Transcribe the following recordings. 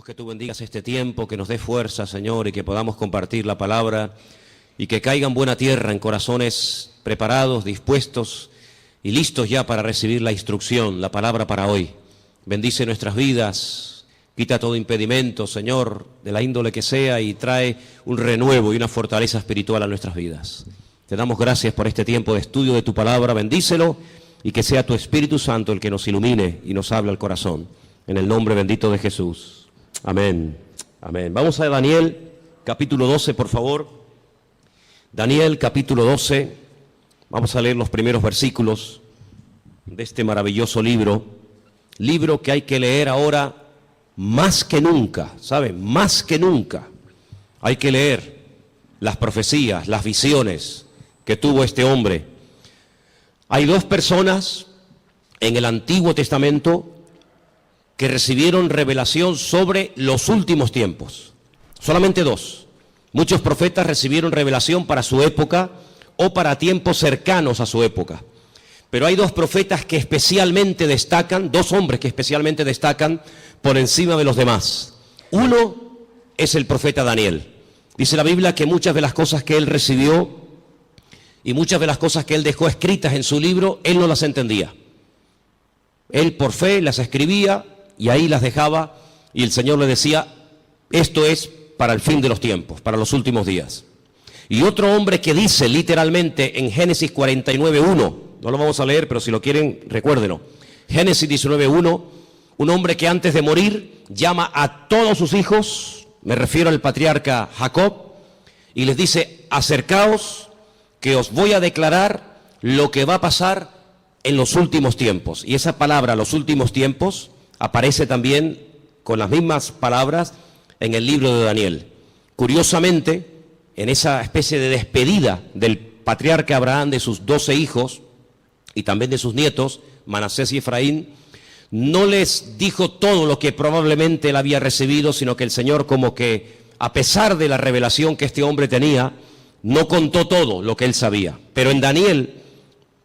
Pedimos que tú bendigas este tiempo, que nos dé fuerza, Señor, y que podamos compartir la palabra y que caiga en buena tierra, en corazones preparados, dispuestos y listos ya para recibir la instrucción, la palabra para hoy. Bendice nuestras vidas, quita todo impedimento, Señor, de la índole que sea, y trae un renuevo y una fortaleza espiritual a nuestras vidas. Te damos gracias por este tiempo de estudio de tu palabra, bendícelo y que sea tu Espíritu Santo el que nos ilumine y nos hable al corazón. En el nombre bendito de Jesús. Amén. Amén. Vamos a Daniel, capítulo 12, por favor. Daniel, capítulo 12. Vamos a leer los primeros versículos de este maravilloso libro. Libro que hay que leer ahora más que nunca, ¿saben? Más que nunca. Hay que leer las profecías, las visiones que tuvo este hombre. Hay dos personas en el Antiguo Testamento que recibieron revelación sobre los últimos tiempos. Solamente dos. Muchos profetas recibieron revelación para su época o para tiempos cercanos a su época. Pero hay dos profetas que especialmente destacan, dos hombres que especialmente destacan por encima de los demás. Uno es el profeta Daniel. Dice la Biblia que muchas de las cosas que él recibió y muchas de las cosas que él dejó escritas en su libro, él no las entendía. Él por fe las escribía y ahí las dejaba, y el Señor le decía, esto es para el fin de los tiempos, para los últimos días. Y otro hombre que dice literalmente en Génesis 49:1, no lo vamos a leer, pero si lo quieren, recuérdenlo. Génesis 19:1, un hombre que antes de morir llama a todos sus hijos, me refiero al patriarca Jacob, y les dice, acercaos, que os voy a declarar lo que va a pasar en los últimos tiempos. Y esa palabra, los últimos tiempos, aparece también con las mismas palabras en el libro de Daniel. Curiosamente, en esa especie de despedida del patriarca Abraham de sus 12 hijos y también de sus nietos, Manasés y Efraín, no les dijo todo lo que probablemente él había recibido, sino que el Señor, como que a pesar de la revelación que este hombre tenía, no contó todo lo que él sabía. Pero en Daniel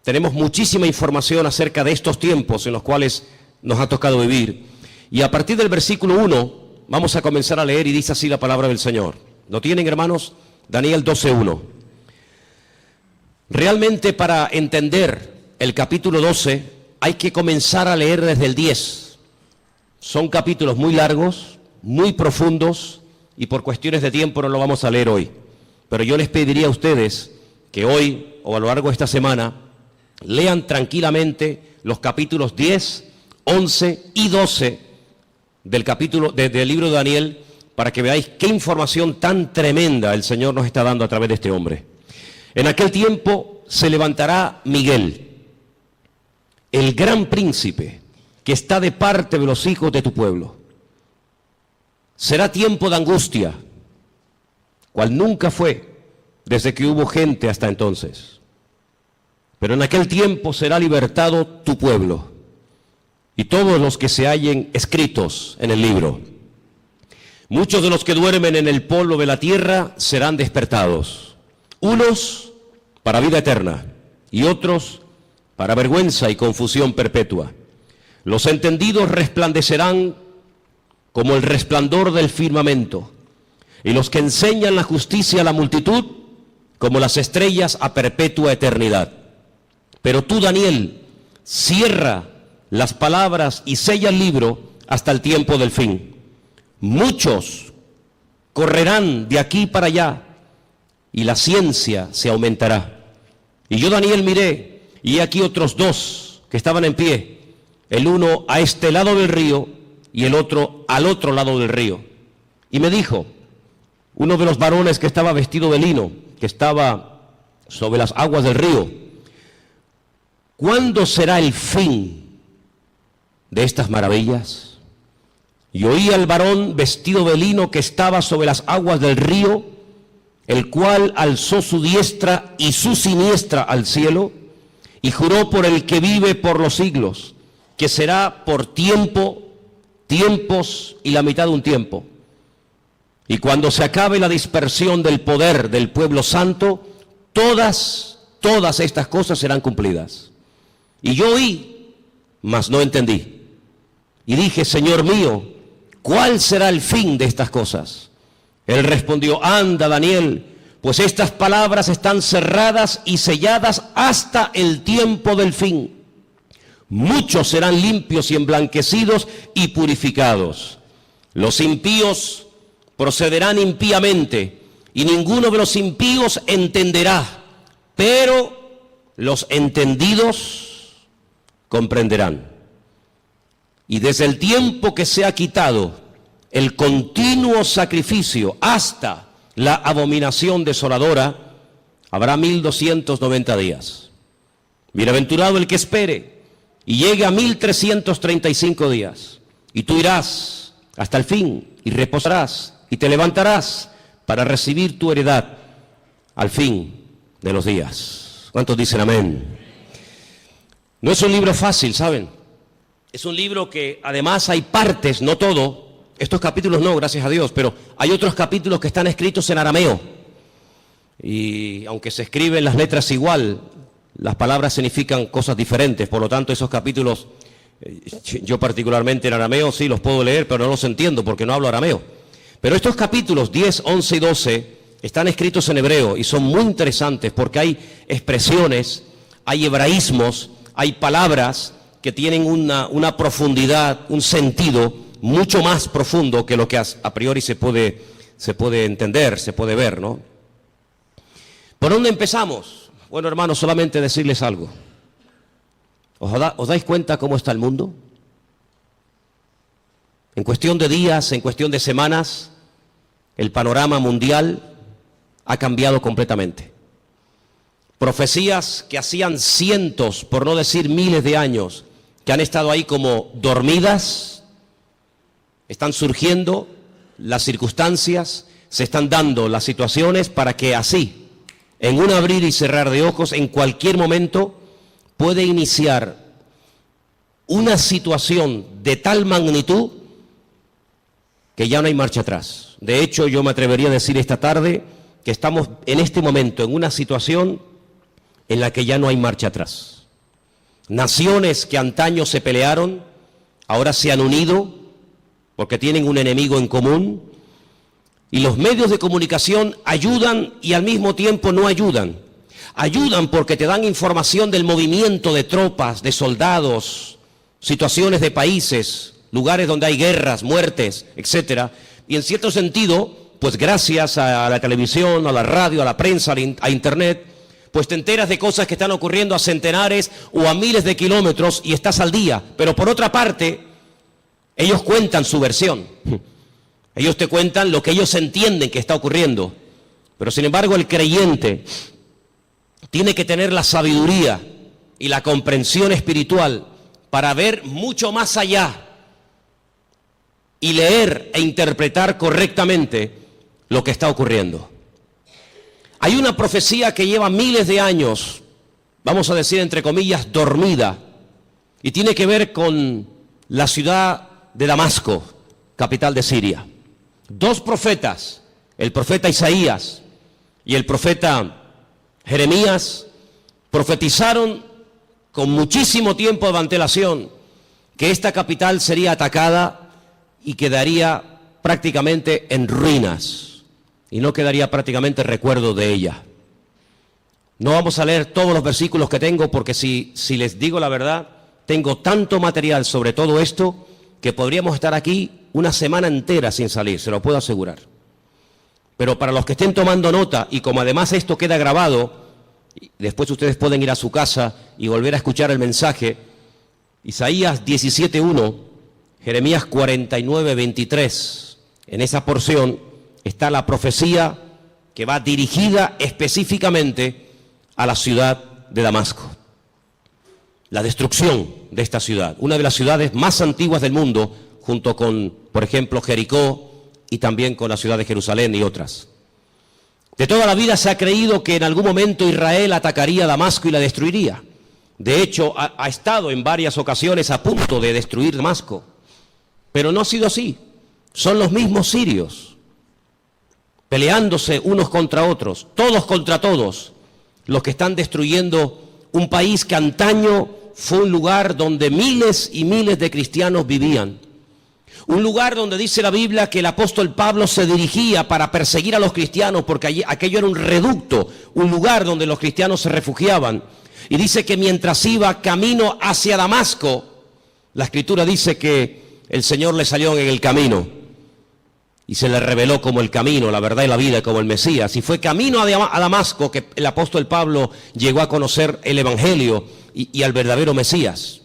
tenemos muchísima información acerca de estos tiempos en los cuales nos ha tocado vivir. Y a partir del versículo 1 vamos a comenzar a leer, y dice así la palabra del Señor. ¿Lo tienen, hermanos? Daniel 12:1. Realmente, para entender el capítulo 12 hay que comenzar a leer desde el 10. Son capítulos muy largos, muy profundos, y por cuestiones de tiempo no lo vamos a leer hoy. Pero yo les pediría a ustedes que hoy o a lo largo de esta semana lean tranquilamente los capítulos 10, 11 y 12 del libro de Daniel, para que veáis qué información tan tremenda el Señor nos está dando a través de este hombre. En aquel tiempo se levantará Miguel, el gran príncipe, que está de parte de los hijos de tu pueblo. Será tiempo de angustia, cual nunca fue desde que hubo gente hasta entonces. Pero en aquel tiempo será libertado tu pueblo y todos los que se hallen escritos en el libro. Muchos de los que duermen en el polvo de la tierra serán despertados, unos para vida eterna y otros para vergüenza y confusión perpetua. Los entendidos resplandecerán como el resplandor del firmamento, y los que enseñan la justicia a la multitud como las estrellas a perpetua eternidad. Pero tú, Daniel, cierra las palabras y sella el libro hasta el tiempo del fin. Muchos correrán de aquí para allá y la ciencia se aumentará. Y yo, Daniel, miré, y aquí otros dos que estaban en pie, el uno a este lado del río y el otro al otro lado del río. Y me dijo uno de los varones que estaba vestido de lino, que estaba sobre las aguas del río, ¿cuándo será el fin de estas maravillas? Y oí al varón vestido de lino que estaba sobre las aguas del río, el cual alzó su diestra y su siniestra al cielo, y juró por el que vive por los siglos, que será por tiempo, tiempos y la mitad de un tiempo. Y cuando se acabe la dispersión del poder del pueblo santo, todas estas cosas serán cumplidas. Y yo oí, mas no entendí. Y dije, Señor mío, ¿cuál será el fin de estas cosas? Él respondió, anda, Daniel, pues estas palabras están cerradas y selladas hasta el tiempo del fin. Muchos serán limpios y emblanquecidos y purificados. Los impíos procederán impíamente, y ninguno de los impíos entenderá, pero los entendidos comprenderán. Y desde el tiempo que se ha quitado el continuo sacrificio hasta la abominación desoladora, habrá 1290 días. Bienaventurado el que espere y llegue a 1335 días. Y tú irás hasta el fin y reposarás y te levantarás para recibir tu heredad al fin de los días. ¿Cuántos dicen amén? No es un libro fácil, ¿saben? Es un libro que además hay partes, no todo. Estos capítulos no, gracias a Dios, pero hay otros capítulos que están escritos en arameo. Y aunque se escriben las letras igual, las palabras significan cosas diferentes. Por lo tanto, esos capítulos, yo particularmente en arameo sí los puedo leer, pero no los entiendo porque no hablo arameo. Pero estos capítulos 10, 11 y 12 están escritos en hebreo y son muy interesantes porque hay expresiones, hay hebraísmos, hay palabras que tienen una profundidad, un sentido mucho más profundo que lo que a priori se puede entender, se puede ver, ¿no? ¿Por dónde empezamos? Bueno, hermanos, solamente decirles algo. ¿Os dais cuenta cómo está el mundo? En cuestión de días, en cuestión de semanas, el panorama mundial ha cambiado completamente. Profecías que hacían cientos, por no decir miles de años, que han estado ahí como dormidas, están surgiendo las circunstancias, se están dando las situaciones para que así, en un abrir y cerrar de ojos, en cualquier momento, puede iniciar una situación de tal magnitud que ya no hay marcha atrás. De hecho, yo me atrevería a decir esta tarde que estamos en este momento en una situación en la que ya no hay marcha atrás. Naciones que antaño se pelearon, ahora se han unido porque tienen un enemigo en común, y los medios de comunicación ayudan y al mismo tiempo no ayudan. Ayudan porque te dan información del movimiento de tropas, de soldados, situaciones de países, lugares donde hay guerras, muertes, etcétera. Y en cierto sentido, pues gracias a la televisión, a la radio, a la prensa, a internet, pues te enteras de cosas que están ocurriendo a centenares o a miles de kilómetros y estás al día. Pero por otra parte, ellos cuentan su versión. Ellos te cuentan lo que ellos entienden que está ocurriendo. Pero sin embargo el creyente tiene que tener la sabiduría y la comprensión espiritual para ver mucho más allá y leer e interpretar correctamente lo que está ocurriendo. Hay una profecía que lleva miles de años, vamos a decir entre comillas, dormida, y tiene que ver con la ciudad de Damasco, capital de Siria. Dos profetas, el profeta Isaías y el profeta Jeremías, profetizaron con muchísimo tiempo de antelación que esta capital sería atacada y quedaría prácticamente en ruinas y no quedaría prácticamente recuerdo de ella. No vamos a leer todos los versículos que tengo porque si les digo la verdad, tengo tanto material sobre todo esto que podríamos estar aquí una semana entera sin salir, se lo puedo asegurar. Pero para los que estén tomando nota, y como además esto queda grabado, después ustedes pueden ir a su casa y volver a escuchar el mensaje, Isaías 17:1, Jeremías 49:23, en esa porción está la profecía que va dirigida específicamente a la ciudad de Damasco. La destrucción de esta ciudad, una de las ciudades más antiguas del mundo, junto con, por ejemplo, Jericó y también con la ciudad de Jerusalén y otras. De toda la vida se ha creído que en algún momento Israel atacaría Damasco y la destruiría. De hecho, ha estado en varias ocasiones a punto de destruir Damasco, pero no ha sido así. Son los mismos sirios, peleándose unos contra otros, todos contra todos, los que están destruyendo un país que antaño fue un lugar donde miles y miles de cristianos vivían. Un lugar donde dice la Biblia que el apóstol Pablo se dirigía para perseguir a los cristianos, porque aquello era un reducto, un lugar donde los cristianos se refugiaban. Y dice que mientras iba camino hacia Damasco, la Escritura dice que el Señor le salió en el camino y se le reveló como el camino, la verdad y la vida, como el Mesías. Y fue camino a Damasco que el apóstol Pablo llegó a conocer el Evangelio y al verdadero Mesías.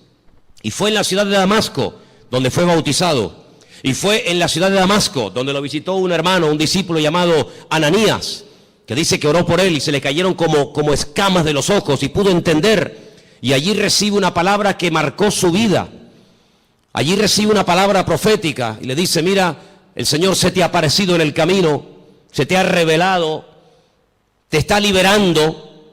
Y fue en la ciudad de Damasco donde fue bautizado. Y fue en la ciudad de Damasco donde lo visitó un hermano, un discípulo llamado Ananías, que dice que oró por él y se le cayeron como escamas de los ojos y pudo entender. Y allí recibe una palabra que marcó su vida. Allí recibe una palabra profética y le dice: mira, el Señor se te ha aparecido en el camino, se te ha revelado, te está liberando.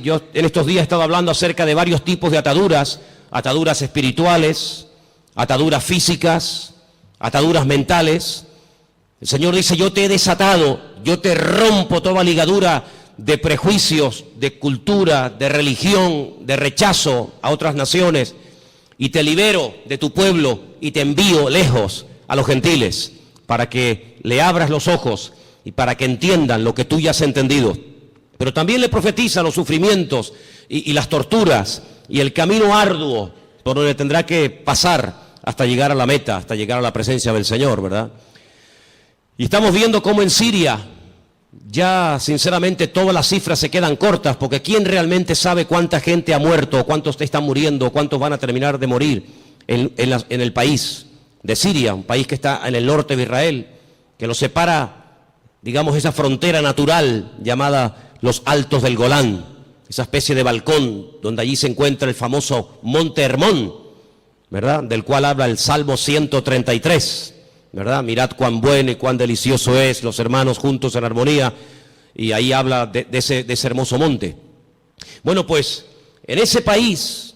Yo en estos días he estado hablando acerca de varios tipos de ataduras, ataduras espirituales, ataduras físicas, ataduras mentales. El Señor dice: yo te he desatado, yo te rompo toda ligadura de prejuicios, de cultura, de religión, de rechazo a otras naciones, y te libero de tu pueblo y te envío lejos a los gentiles, para que le abras los ojos y para que entiendan lo que tú ya has entendido. Pero también le profetiza los sufrimientos y las torturas y el camino arduo por donde tendrá que pasar hasta llegar a la meta, hasta llegar a la presencia del Señor, ¿verdad? Y estamos viendo cómo en Siria ya sinceramente todas las cifras se quedan cortas, porque ¿quién realmente sabe cuánta gente ha muerto, cuántos están muriendo, cuántos van a terminar de morir en el país de Siria, un país que está en el norte de Israel, que lo separa, digamos, esa frontera natural llamada los Altos del Golán, esa especie de balcón donde allí se encuentra el famoso Monte Hermón, ¿verdad?, del cual habla el Salmo 133, ¿verdad? Mirad cuán bueno y cuán delicioso es los hermanos juntos en armonía, y ahí habla de ese hermoso monte. Bueno, pues en ese país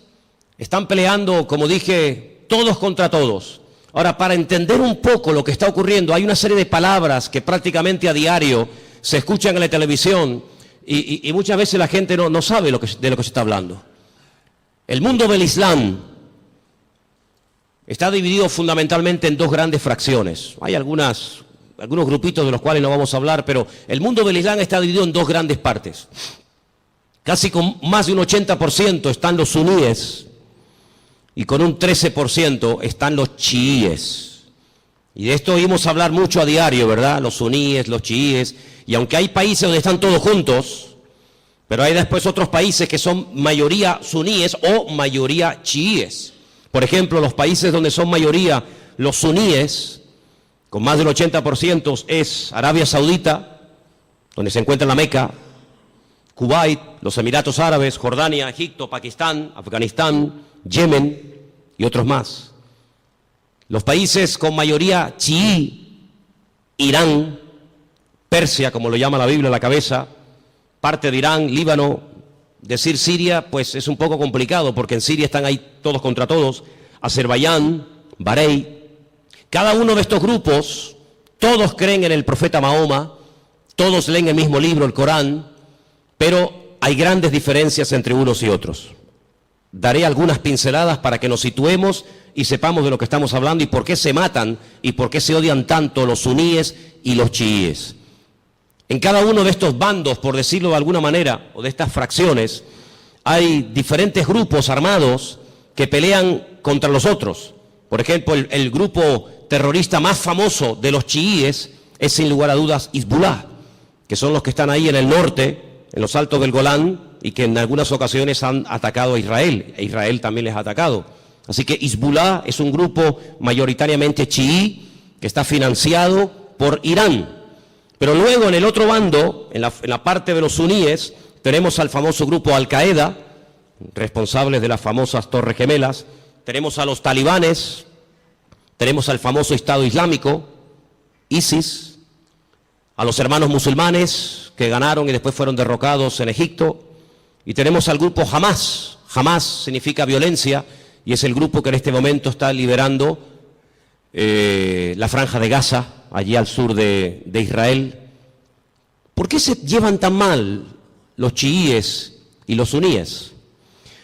están peleando, como dije, todos contra todos. Ahora, para entender un poco lo que está ocurriendo, hay una serie de palabras que prácticamente a diario se escuchan en la televisión y muchas veces la gente no sabe de lo que se está hablando. El mundo del Islam está dividido fundamentalmente en dos grandes fracciones. Hay algunos grupitos de los cuales no vamos a hablar, pero el mundo del Islam está dividido en dos grandes partes. Casi con más de un 80% están los suníes, y con un 13% están los chiíes. Y de esto oímos hablar mucho a diario, ¿verdad? Los suníes, los chiíes. Y aunque hay países donde están todos juntos, pero hay después otros países que son mayoría suníes o mayoría chiíes. Por ejemplo, los países donde son mayoría los suníes, con más del 80%, es Arabia Saudita, donde se encuentra la Meca, Kuwait, los Emiratos Árabes, Jordania, Egipto, Pakistán, Afganistán, Yemen y otros más. Los países con mayoría chií, Irán, Persia, como lo llama la Biblia a la cabeza, parte de Irán, Líbano. Decir Siria, pues es un poco complicado, porque en Siria están ahí todos contra todos. Azerbaiyán, Bahrein. Cada uno de estos grupos, todos creen en el profeta Mahoma, todos leen el mismo libro, el Corán, pero hay grandes diferencias entre unos y otros. Daré algunas pinceladas para que nos situemos y sepamos de lo que estamos hablando y por qué se matan y por qué se odian tanto los suníes y los chiíes. En cada uno de estos bandos, por decirlo de alguna manera, o de estas fracciones, hay diferentes grupos armados que pelean contra los otros. Por ejemplo, el grupo terrorista más famoso de los chiíes es sin lugar a dudas Hezbollah, que son los que están ahí en el norte, en los Altos del Golán, y que en algunas ocasiones han atacado a Israel, e Israel también les ha atacado. Así que Hezbollah es un grupo mayoritariamente chií que está financiado por Irán. Pero luego en el otro bando, en la parte de los suníes, tenemos al famoso grupo Al-Qaeda, responsables de las famosas Torres Gemelas, tenemos a los talibanes, tenemos al famoso Estado Islámico, ISIS, a los hermanos musulmanes que ganaron y después fueron derrocados en Egipto, y tenemos al grupo Hamas. Hamas significa violencia y es el grupo que en este momento está liberando la franja de Gaza, allí al sur de Israel. ¿Por qué se llevan tan mal los chiíes y los suníes?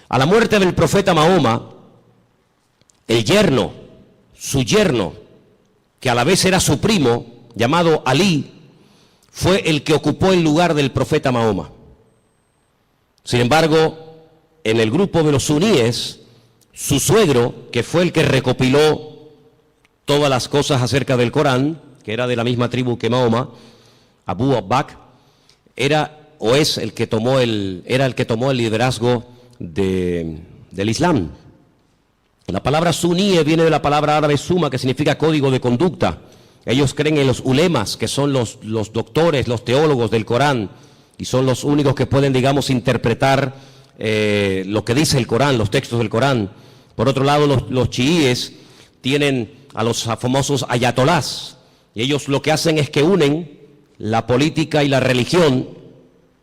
A la muerte del profeta Mahoma, su yerno, que a la vez era su primo, llamado Alí, fue el que ocupó el lugar del profeta Mahoma. Sin embargo, en el grupo de los suníes, su suegro, que fue el que recopiló todas las cosas acerca del Corán, que era de la misma tribu que Mahoma, Abu Bakr, era el que tomó el liderazgo del Islam. La palabra suní viene de la palabra árabe suma, que significa código de conducta. Ellos creen en los ulemas, que son los doctores, los teólogos del Corán, y son los únicos que pueden, digamos, interpretar lo que dice el Corán, los textos del Corán. Por otro lado, los chiíes tienen a los famosos ayatolás, y ellos lo que hacen es que unen la política y la religión,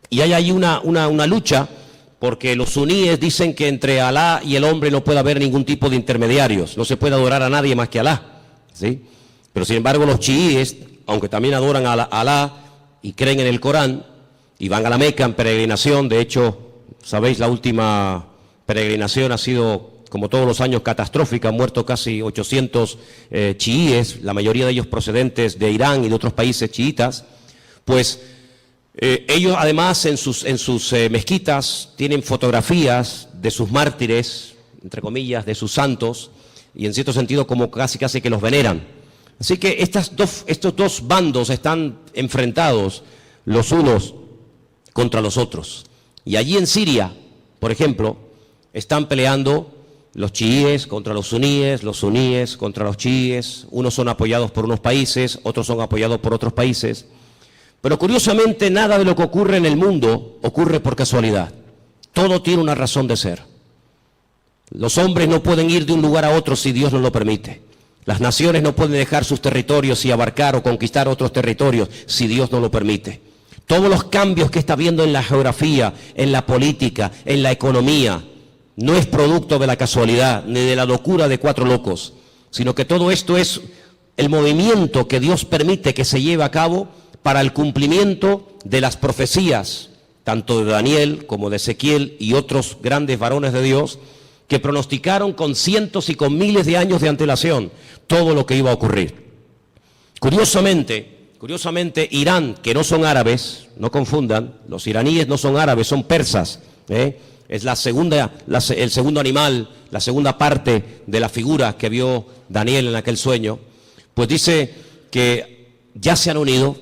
y hay ahí una lucha, porque los suníes dicen que entre Alá y el hombre no puede haber ningún tipo de intermediarios, no se puede adorar a nadie más que a Alá, ¿sí? Pero sin embargo los chiíes, aunque también adoran a Alá y creen en el Corán, y van a la Meca en peregrinación. De hecho, sabéis, la última peregrinación ha sido, como todos los años, catastrófica. Han muerto casi 800 chiíes, la mayoría de ellos procedentes de Irán y de otros países chiitas. Pues ellos además en sus mezquitas tienen fotografías de sus mártires, entre comillas, de sus santos, y en cierto sentido como casi que los veneran. Así que estos dos bandos están enfrentados los unos contra los otros. Y allí en Siria, por ejemplo, están peleando los chiíes contra los suníes contra los chiíes. Unos son apoyados por unos países, otros son apoyados por otros países. Pero curiosamente nada de lo que ocurre en el mundo ocurre por casualidad. Todo tiene una razón de ser. Los hombres no pueden ir de un lugar a otro si Dios no lo permite. Las naciones no pueden dejar sus territorios y abarcar o conquistar otros territorios si Dios no lo permite. Todos los cambios que está habiendo en la geografía, en la política, en la economía, no es producto de la casualidad ni de la locura de cuatro locos, sino que todo esto es el movimiento que Dios permite que se lleve a cabo para el cumplimiento de las profecías, tanto de Daniel como de Ezequiel y otros grandes varones de Dios, que pronosticaron con cientos y con miles de años de antelación todo lo que iba a ocurrir. Curiosamente, Irán, que no son árabes, no confundan, los iraníes no son árabes, son persas, es el segundo animal, la segunda parte de la figura que vio Daniel en aquel sueño, pues dice que ya se han unido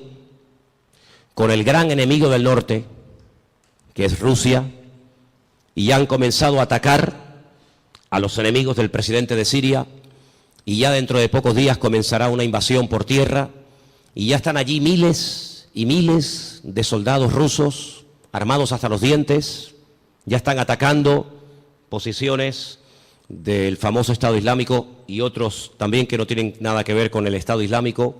con el gran enemigo del norte, que es Rusia, y ya han comenzado a atacar a los enemigos del presidente de Siria, y ya dentro de pocos días comenzará una invasión por tierra, y ya están allí miles y miles de soldados rusos, armados hasta los dientes, ya están atacando posiciones del famoso Estado Islámico y otros también que no tienen nada que ver con el Estado Islámico.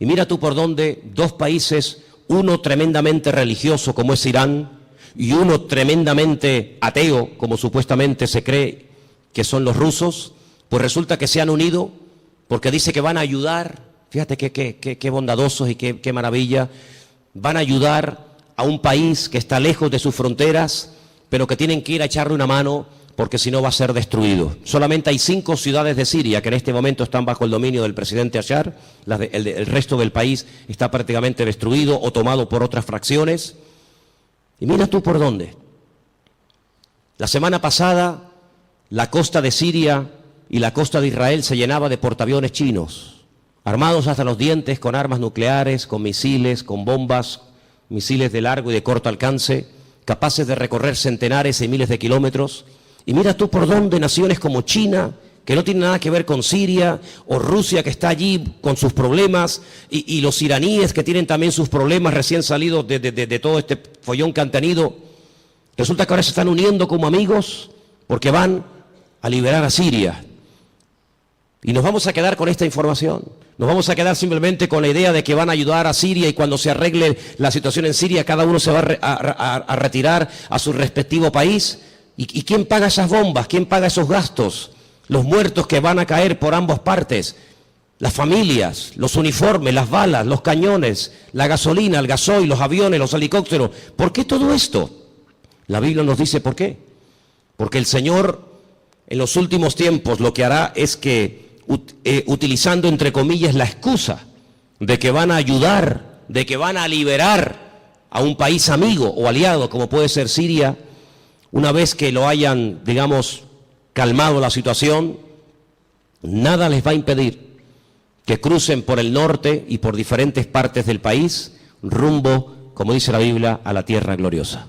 Y mira tú por dónde dos países, uno tremendamente religioso como es Irán, y uno tremendamente ateo, como supuestamente se cree que son los rusos, pues resulta que se han unido porque dice que van a ayudar. Fíjate qué bondadosos y qué maravilla. Van a ayudar a un país que está lejos de sus fronteras, pero que tienen que ir a echarle una mano porque si no va a ser destruido. Solamente hay 5 ciudades de Siria que en este momento están bajo el dominio del presidente Bashar. El resto del país está prácticamente destruido o tomado por otras fracciones. Y mira tú por dónde. La semana pasada la costa de Siria y la costa de Israel se llenaba de portaaviones chinos, armados hasta los dientes con armas nucleares, con misiles, con bombas, misiles de largo y de corto alcance, capaces de recorrer centenares y miles de kilómetros. Y mira tú por dónde naciones como China, que no tiene nada que ver con Siria, o Rusia, que está allí con sus problemas, y los iraníes, que tienen también sus problemas recién salidos de todo este follón que han tenido. Resulta que ahora se están uniendo como amigos porque van a liberar a Siria. Y nos vamos a quedar con esta información. Nos vamos a quedar simplemente con la idea de que van a ayudar a Siria y cuando se arregle la situación en Siria, cada uno se va a retirar a su respectivo país. ¿Y quién paga esas bombas? ¿Quién paga esos gastos? Los muertos que van a caer por ambas partes, las familias, los uniformes, las balas, los cañones, la gasolina, el gasoil, los aviones, los helicópteros. ¿Por qué todo esto? La Biblia nos dice por qué. Porque el Señor en los últimos tiempos lo que hará es que utilizando entre comillas la excusa de que van a ayudar, de que van a liberar a un país amigo o aliado como puede ser Siria, una vez que lo hayan, digamos, calmado la situación, nada les va a impedir que crucen por el norte y por diferentes partes del país rumbo, como dice la Biblia, a la tierra gloriosa.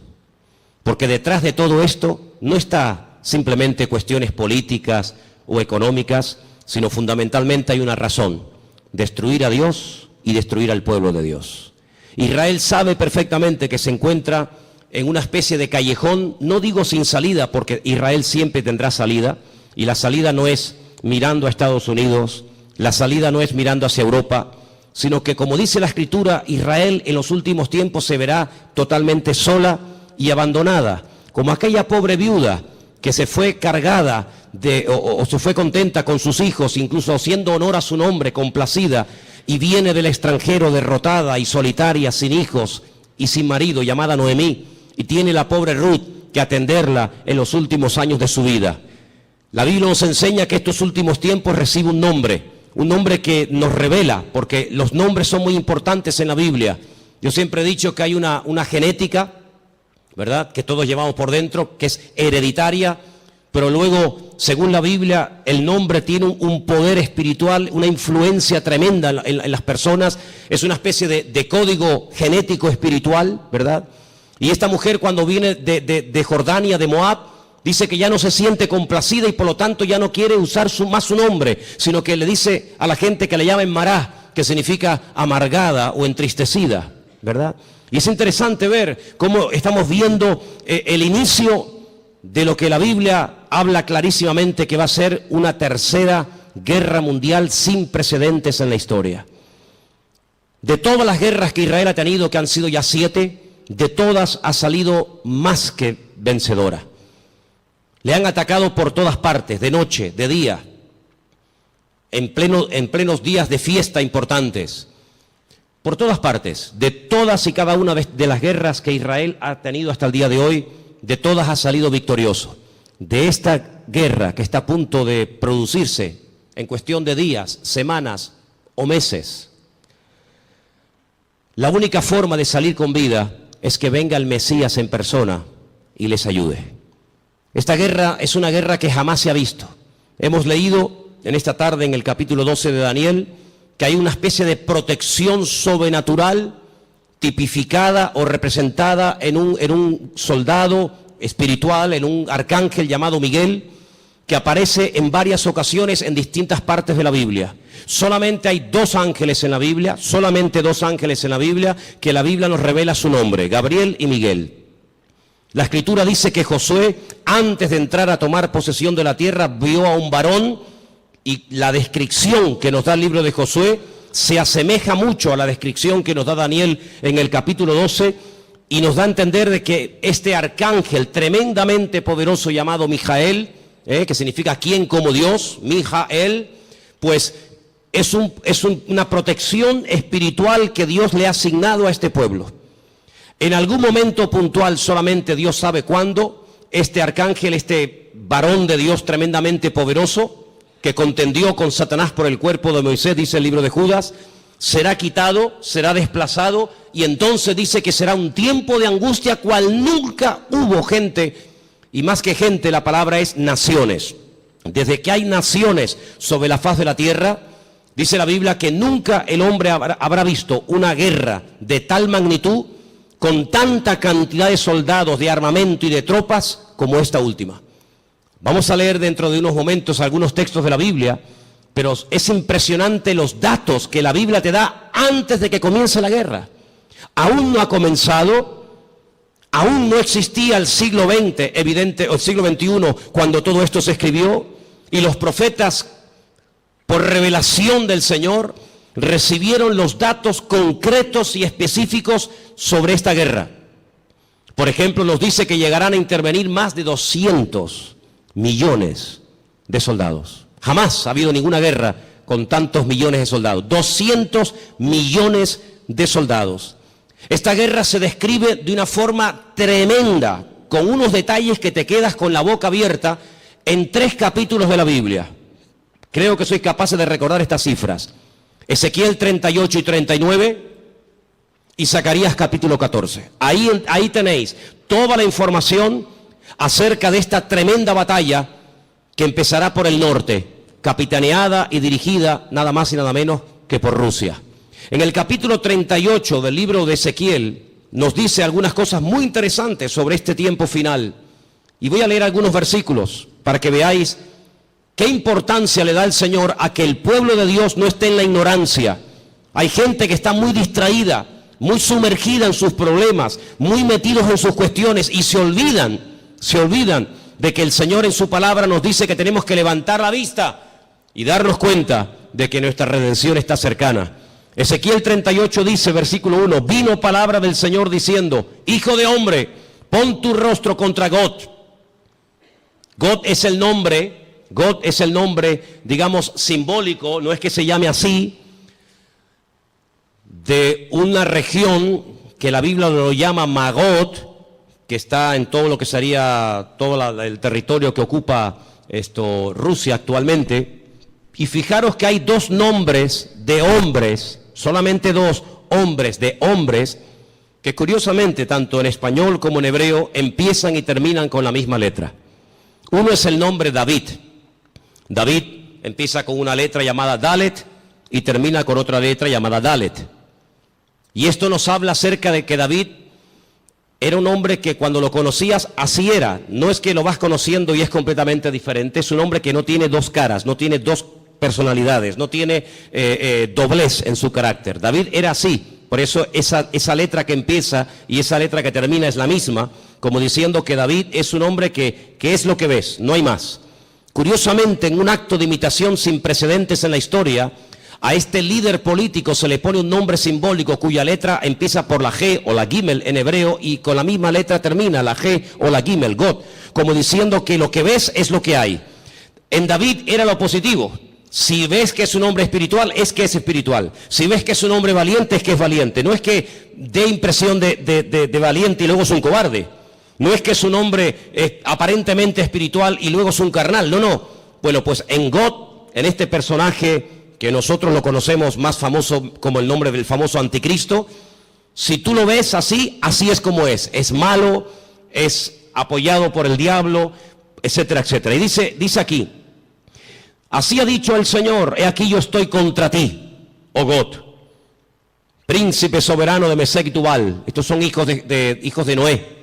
Porque detrás de todo esto no está simplemente cuestiones políticas o económicas, sino fundamentalmente hay una razón: destruir a Dios y destruir al pueblo de Dios. Israel sabe perfectamente que se encuentra en una especie de callejón, no digo sin salida, porque Israel siempre tendrá salida, y la salida no es mirando a Estados Unidos, la salida no es mirando hacia Europa, sino que, como dice la Escritura, Israel en los últimos tiempos se verá totalmente sola y abandonada, como aquella pobre viuda que se fue cargada o se fue contenta con sus hijos, incluso haciendo honor a su nombre, complacida, y viene del extranjero derrotada y solitaria, sin hijos y sin marido, llamada Noemí, y tiene la pobre Ruth que atenderla en los últimos años de su vida. La Biblia nos enseña que estos últimos tiempos recibe un nombre que nos revela, porque los nombres son muy importantes en la Biblia. Yo siempre he dicho que hay una genética, ¿verdad?, que todos llevamos por dentro, que es hereditaria, pero luego, según la Biblia, el nombre tiene un poder espiritual, una influencia tremenda en las personas. Es una especie de código genético espiritual, ¿verdad? Y esta mujer, cuando viene de Jordania, de Moab, dice que ya no se siente complacida y por lo tanto ya no quiere usar más su nombre, sino que le dice a la gente que le llamen Mará, que significa amargada o entristecida, ¿verdad? Y es interesante ver cómo estamos viendo el inicio de lo que la Biblia habla clarísimamente que va a ser una tercera guerra mundial sin precedentes en la historia. De todas las guerras que Israel ha tenido, que han sido ya 7, de todas ha salido más que vencedora. Le han atacado por todas partes, de noche, de día, en plenos días de fiesta importantes. Por todas partes, de todas y cada una de las guerras que Israel ha tenido hasta el día de hoy, de todas ha salido victorioso. De esta guerra que está a punto de producirse en cuestión de días, semanas o meses, la única forma de salir con vida es que venga el Mesías en persona y les ayude. Esta guerra es una guerra que jamás se ha visto. Hemos leído en esta tarde en el capítulo 12 de Daniel que hay una especie de protección sobrenatural tipificada o representada en un soldado espiritual, en un arcángel llamado Miguel, que aparece en varias ocasiones en distintas partes de la Biblia. Solamente hay 2 ángeles en la Biblia, solamente 2 ángeles en la Biblia, que la Biblia nos revela su nombre, Gabriel y Miguel. La Escritura dice que Josué, antes de entrar a tomar posesión de la tierra, vio a un varón, y la descripción que nos da el libro de Josué se asemeja mucho a la descripción que nos da Daniel en el capítulo 12, y nos da a entender de que este arcángel tremendamente poderoso llamado Mijael, que significa quien como Dios, Mijael, pues es una protección espiritual que Dios le ha asignado a este pueblo. En algún momento puntual, solamente Dios sabe cuándo, este arcángel, este varón de Dios tremendamente poderoso, que contendió con Satanás por el cuerpo de Moisés, dice el libro de Judas, será quitado, será desplazado, y entonces dice que será un tiempo de angustia cual nunca hubo gente, y más que gente la palabra es naciones. Desde que hay naciones sobre la faz de la tierra, dice la Biblia que nunca el hombre habrá visto una guerra de tal magnitud, con tanta cantidad de soldados, de armamento y de tropas como esta última. Vamos a leer dentro de unos momentos algunos textos de la Biblia, pero es impresionante los datos que la Biblia te da antes de que comience la guerra. Aún no ha comenzado, aún no existía el siglo XX, o el siglo XXI, cuando todo esto se escribió, y los profetas, por revelación del Señor, recibieron los datos concretos y específicos sobre esta guerra. Por ejemplo, nos dice que llegarán a intervenir más de 200 millones de soldados. Jamás ha habido ninguna guerra con tantos millones de soldados. 200 millones de soldados. Esta guerra se describe de una forma tremenda, con unos detalles que te quedas con la boca abierta en 3 capítulos de la Biblia. Creo que sois capaces de recordar estas cifras. Ezequiel 38 y 39 y Zacarías capítulo 14. Ahí tenéis toda la información acerca de esta tremenda batalla que empezará por el norte, capitaneada y dirigida nada más y nada menos que por Rusia. En el capítulo 38 del libro de Ezequiel nos dice algunas cosas muy interesantes sobre este tiempo final. Y voy a leer algunos versículos para que veáis qué importancia le da el Señor a que el pueblo de Dios no esté en la ignorancia. Hay gente que está muy distraída, muy sumergida en sus problemas, muy metidos en sus cuestiones y se olvidan de que el Señor en su palabra nos dice que tenemos que levantar la vista y darnos cuenta de que nuestra redención está cercana. Ezequiel 38 dice, versículo 1, vino palabra del Señor diciendo, hijo de hombre, pon tu rostro contra Gog. Gog es el nombre, digamos, simbólico, no es que se llame así, de una región que la Biblia lo llama Magot, que está en todo lo que sería todo el territorio que ocupa Rusia actualmente. Y fijaros que hay dos nombres de hombres, solamente dos hombres de hombres, que curiosamente tanto en español como en hebreo empiezan y terminan con la misma letra. Uno es el nombre David. David empieza con una letra llamada Dalet y termina con otra letra llamada Dalet. Y esto nos habla acerca de que David era un hombre que cuando lo conocías así era. No es que lo vas conociendo y es completamente diferente. Es un hombre que no tiene dos caras, no tiene dos personalidades, no tiene doblez en su carácter. David era así. Por eso esa letra que empieza y esa letra que termina es la misma, como diciendo que David es un hombre que es lo que ves, no hay más. Curiosamente, en un acto de imitación sin precedentes en la historia, a este líder político se le pone un nombre simbólico cuya letra empieza por la G o la Gimel en hebreo y con la misma letra termina la G o la Gimel, God, como diciendo que lo que ves es lo que hay. En David era lo positivo. Si ves que es un hombre espiritual, es que es espiritual. Si ves que es un hombre valiente, es que es valiente. No es que dé impresión de valiente y luego es un cobarde. No es que es un hombre aparentemente espiritual y luego es un carnal. No. Bueno, pues en God, en este personaje que nosotros lo conocemos más famoso como el nombre del famoso anticristo, si tú lo ves así, así es como es. Es malo, es apoyado por el diablo, etcétera, etcétera. Y dice aquí, así ha dicho el Señor, he aquí yo estoy contra ti, oh God, príncipe soberano de Mesec y Tubal. Estos son hijos de Noé.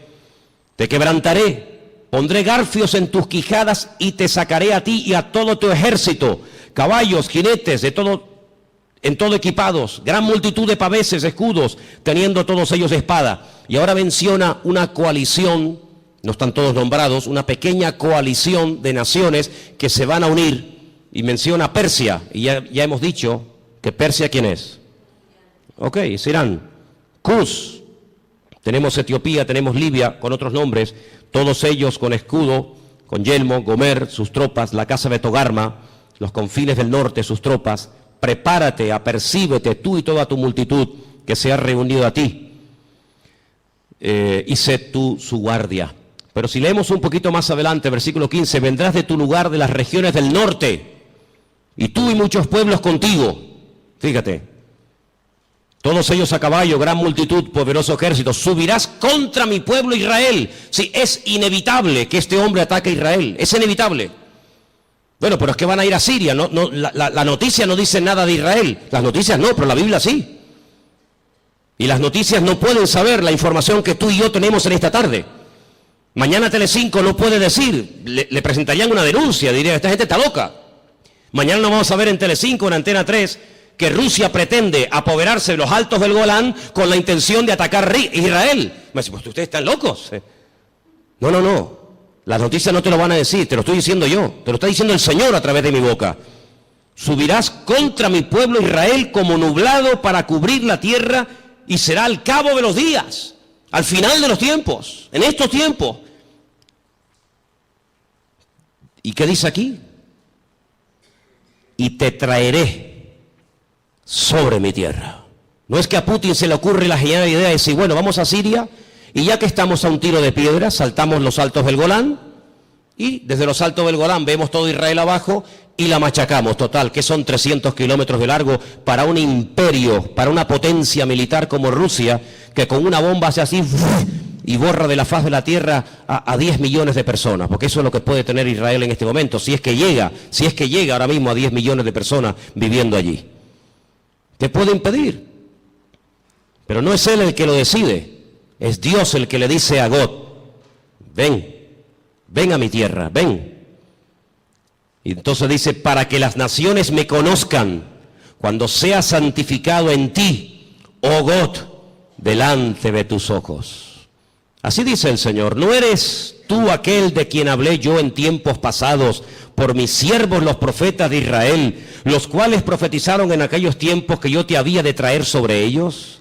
Te quebrantaré, pondré garfios en tus quijadas y te sacaré a ti y a todo tu ejército, caballos, jinetes, en todo equipados, gran multitud de paveses, escudos, teniendo todos ellos espada. Y ahora menciona una coalición, no están todos nombrados, una pequeña coalición de naciones que se van a unir. Y menciona Persia, y ya hemos dicho que Persia, ¿quién es? Ok, es Irán. Cus, tenemos Etiopía, tenemos Libia, con otros nombres, todos ellos con escudo, con yelmo, Gomer, sus tropas, la casa de Togarma, los confines del norte, sus tropas. Prepárate, apercíbete tú y toda tu multitud que se ha reunido a ti, y sé tú su guardia. Pero si leemos un poquito más adelante, versículo 15, vendrás de tu lugar de las regiones del norte, y tú y muchos pueblos contigo. Fíjate, todos ellos a caballo, gran multitud, poderoso ejército. Subirás contra mi pueblo Israel. Sí, es inevitable que este hombre ataque a Israel, es inevitable. Bueno, pero es que van a ir a Siria. La noticia no dice nada de Israel. Las noticias no, pero la Biblia sí. Y las noticias no pueden saber la información que tú y yo tenemos en esta tarde. Mañana Telecinco no puede decir, le presentarían una denuncia, diría, esta gente está loca. Mañana no vamos a ver en Telecinco, en Antena 3, que Rusia pretende apoderarse de los altos del Golán con la intención de atacar Israel. Me dice, pues ustedes están locos. No. Las noticias no te lo van a decir, te lo estoy diciendo yo, te lo está diciendo el Señor a través de mi boca. Subirás contra mi pueblo Israel como nublado para cubrir la tierra y será al cabo de los días, al final de los tiempos, en estos tiempos. ¿Y qué dice aquí? Y te traeré sobre mi tierra. No es que a Putin se le ocurre la genial idea de decir, bueno, vamos a Siria y ya que estamos a un tiro de piedra, saltamos los altos del Golán y desde los altos del Golán vemos todo Israel abajo y la machacamos. Total, que son 300 kilómetros de largo para un imperio, para una potencia militar como Rusia, que con una bomba hace así y borra de la faz de la tierra a 10 millones de personas, porque eso es lo que puede tener Israel en este momento, si es que llega ahora mismo a 10 millones de personas viviendo allí. ¿Qué puede impedir? Pero no es él el que lo decide, es Dios el que le dice a God, ven a mi tierra, ven. Y entonces dice, para que las naciones me conozcan, cuando sea santificado en ti, oh God, delante de tus ojos. Así dice el Señor, ¿no eres tú aquel de quien hablé yo en tiempos pasados por mis siervos los profetas de Israel, los cuales profetizaron en aquellos tiempos que yo te había de traer sobre ellos?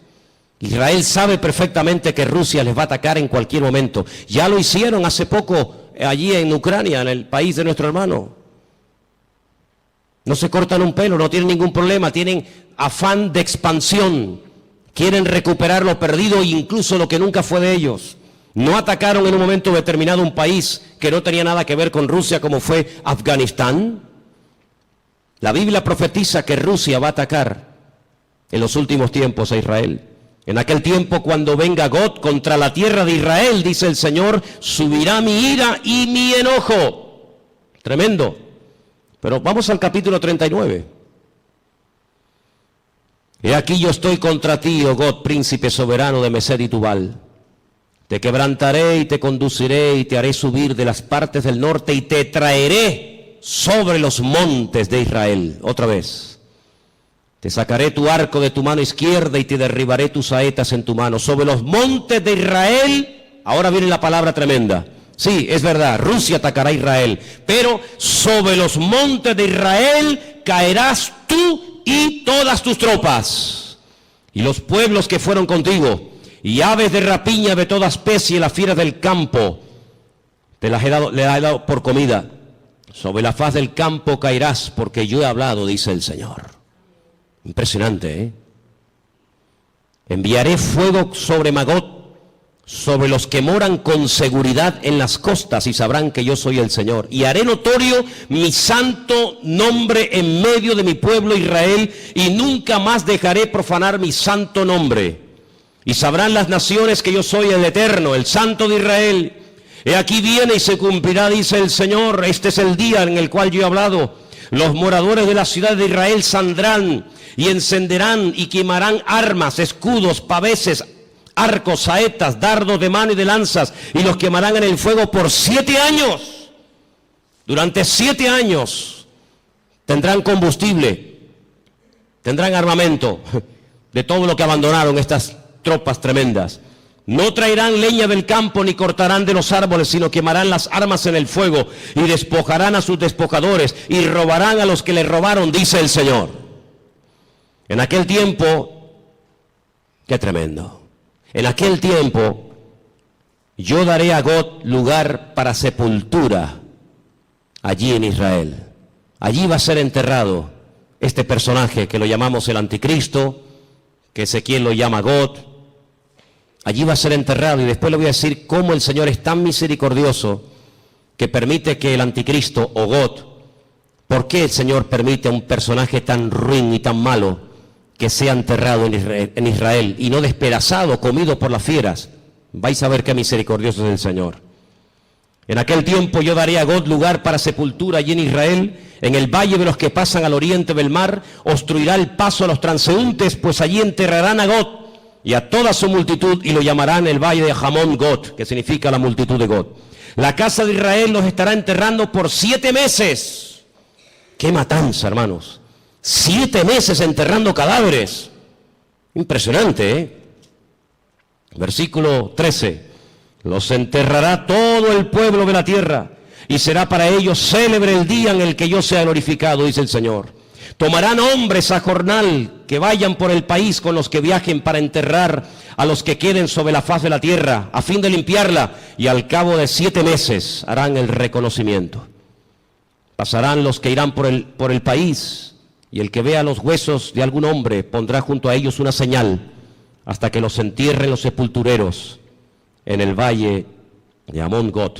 Israel sabe perfectamente que Rusia les va a atacar en cualquier momento. Ya lo hicieron hace poco allí en Ucrania, en el país de nuestro hermano. No se cortan un pelo, no tienen ningún problema, tienen afán de expansión. Quieren recuperar lo perdido e incluso lo que nunca fue de ellos. No atacaron en un momento determinado un país que no tenía nada que ver con Rusia, como fue Afganistán. La Biblia profetiza que Rusia va a atacar en los últimos tiempos a Israel. En aquel tiempo, cuando venga God contra la tierra de Israel, dice el Señor, subirá mi ira y mi enojo. Tremendo. Pero vamos al capítulo 39. He aquí yo estoy contra ti, oh God, príncipe soberano de Mesed y Tubal. Te quebrantaré y te conduciré y te haré subir de las partes del norte y te traeré sobre los montes de Israel. Otra vez. Te sacaré tu arco de tu mano izquierda y te derribaré tus saetas en tu mano. Sobre los montes de Israel, ahora viene la palabra tremenda. Sí, es verdad, Rusia atacará a Israel, pero sobre los montes de Israel caerás tú y todas tus tropas, y los pueblos que fueron contigo, y aves de rapiña de toda especie, las fieras del campo, le he dado por comida. Sobre la faz del campo caerás, porque yo he hablado, dice el Señor. Impresionante, ¿eh? Enviaré fuego sobre Magog, sobre los que moran con seguridad en las costas, y sabrán que yo soy el Señor. Y haré notorio mi santo nombre en medio de mi pueblo Israel, y nunca más dejaré profanar mi santo nombre. Y sabrán las naciones que yo soy el Eterno, el Santo de Israel. He aquí viene y se cumplirá, dice el Señor. Este es el día en el cual yo he hablado. Los moradores de la ciudad de Israel saldrán y encenderán y quemarán armas, escudos, paveses, arcos, saetas, dardos de mano y de lanzas, y los quemarán en el fuego por 7 años. Durante 7 años tendrán combustible, tendrán armamento de todo lo que abandonaron estas tropas tremendas. No traerán leña del campo ni cortarán de los árboles, sino quemarán las armas en el fuego y despojarán a sus despojadores y robarán a los que les robaron, dice el Señor. En aquel tiempo, qué tremendo. En aquel tiempo, yo daré a God lugar para sepultura allí en Israel. Allí va a ser enterrado este personaje que lo llamamos el anticristo, que Ezequiel lo llama God. Allí va a ser enterrado, y después le voy a decir cómo el Señor es tan misericordioso que permite que el anticristo o God, ¿por qué el Señor permite a un personaje tan ruin y tan malo que sea enterrado en Israel y no despedazado, comido por las fieras? Vais a ver qué misericordioso es el Señor. En aquel tiempo yo daré a God lugar para sepultura allí en Israel, en el valle de los que pasan al oriente del mar, obstruirá el paso a los transeúntes, pues allí enterrarán a God y a toda su multitud, y lo llamarán el valle de Hamón God, que significa la multitud de God. La casa de Israel los estará enterrando por 7 meses. ¡Qué matanza, hermanos! 7 meses enterrando cadáveres. Impresionante, ¿eh? Versículo 13. Los enterrará todo el pueblo de la tierra, y será para ellos célebre el día en el que yo sea glorificado, dice el Señor. Tomarán hombres a jornal que vayan por el país con los que viajen para enterrar a los que queden sobre la faz de la tierra, a fin de limpiarla, y al cabo de 7 meses harán el reconocimiento. Pasarán los que irán por el país, y el que vea los huesos de algún hombre pondrá junto a ellos una señal, hasta que los entierren los sepultureros en el valle de Hamón God.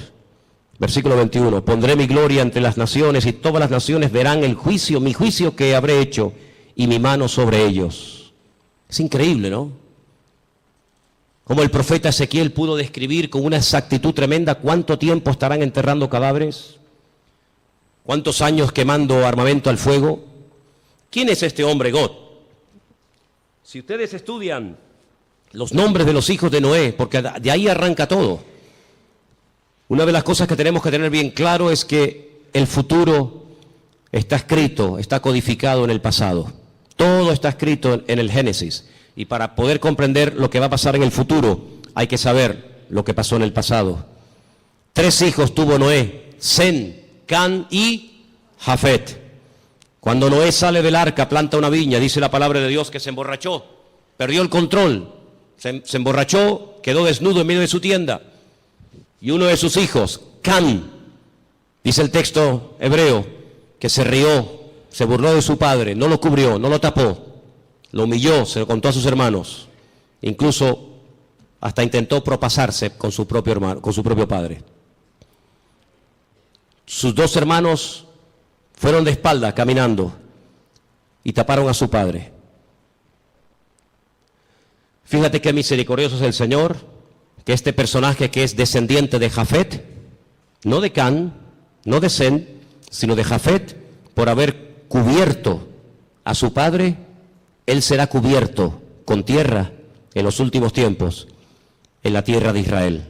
Versículo 21, pondré mi gloria entre las naciones y todas las naciones verán el juicio, mi juicio que habré hecho y mi mano sobre ellos. Es increíble, ¿no? Como el profeta Ezequiel pudo describir con una exactitud tremenda cuánto tiempo estarán enterrando cadáveres, cuántos años quemando armamento al fuego. ¿Quién es este hombre God? Si ustedes estudian los nombres de los hijos de Noé, porque de ahí arranca todo, una de las cosas que tenemos que tener bien claro es que el futuro está escrito, está codificado en el pasado. Todo está escrito en el Génesis. Y para poder comprender lo que va a pasar en el futuro, hay que saber lo que pasó en el pasado. 3 hijos tuvo Noé: Sem, Can y Jafet. Cuando Noé sale del arca, planta una viña, dice la palabra de Dios que se emborrachó, perdió el control, se emborrachó, quedó desnudo en medio de su tienda. Y uno de sus hijos, Can, dice el texto hebreo, que se rió, se burló de su padre, no lo cubrió, no lo tapó, lo humilló, se lo contó a sus hermanos, incluso hasta intentó propasarse con su propio hermano, con su propio padre. Sus 2 hermanos fueron de espalda caminando y taparon a su padre. Fíjate qué misericordioso es el Señor, que este personaje que es descendiente de Jafet, no de Can, no de Sem, sino de Jafet, por haber cubierto a su padre, él será cubierto con tierra en los últimos tiempos, en la tierra de Israel.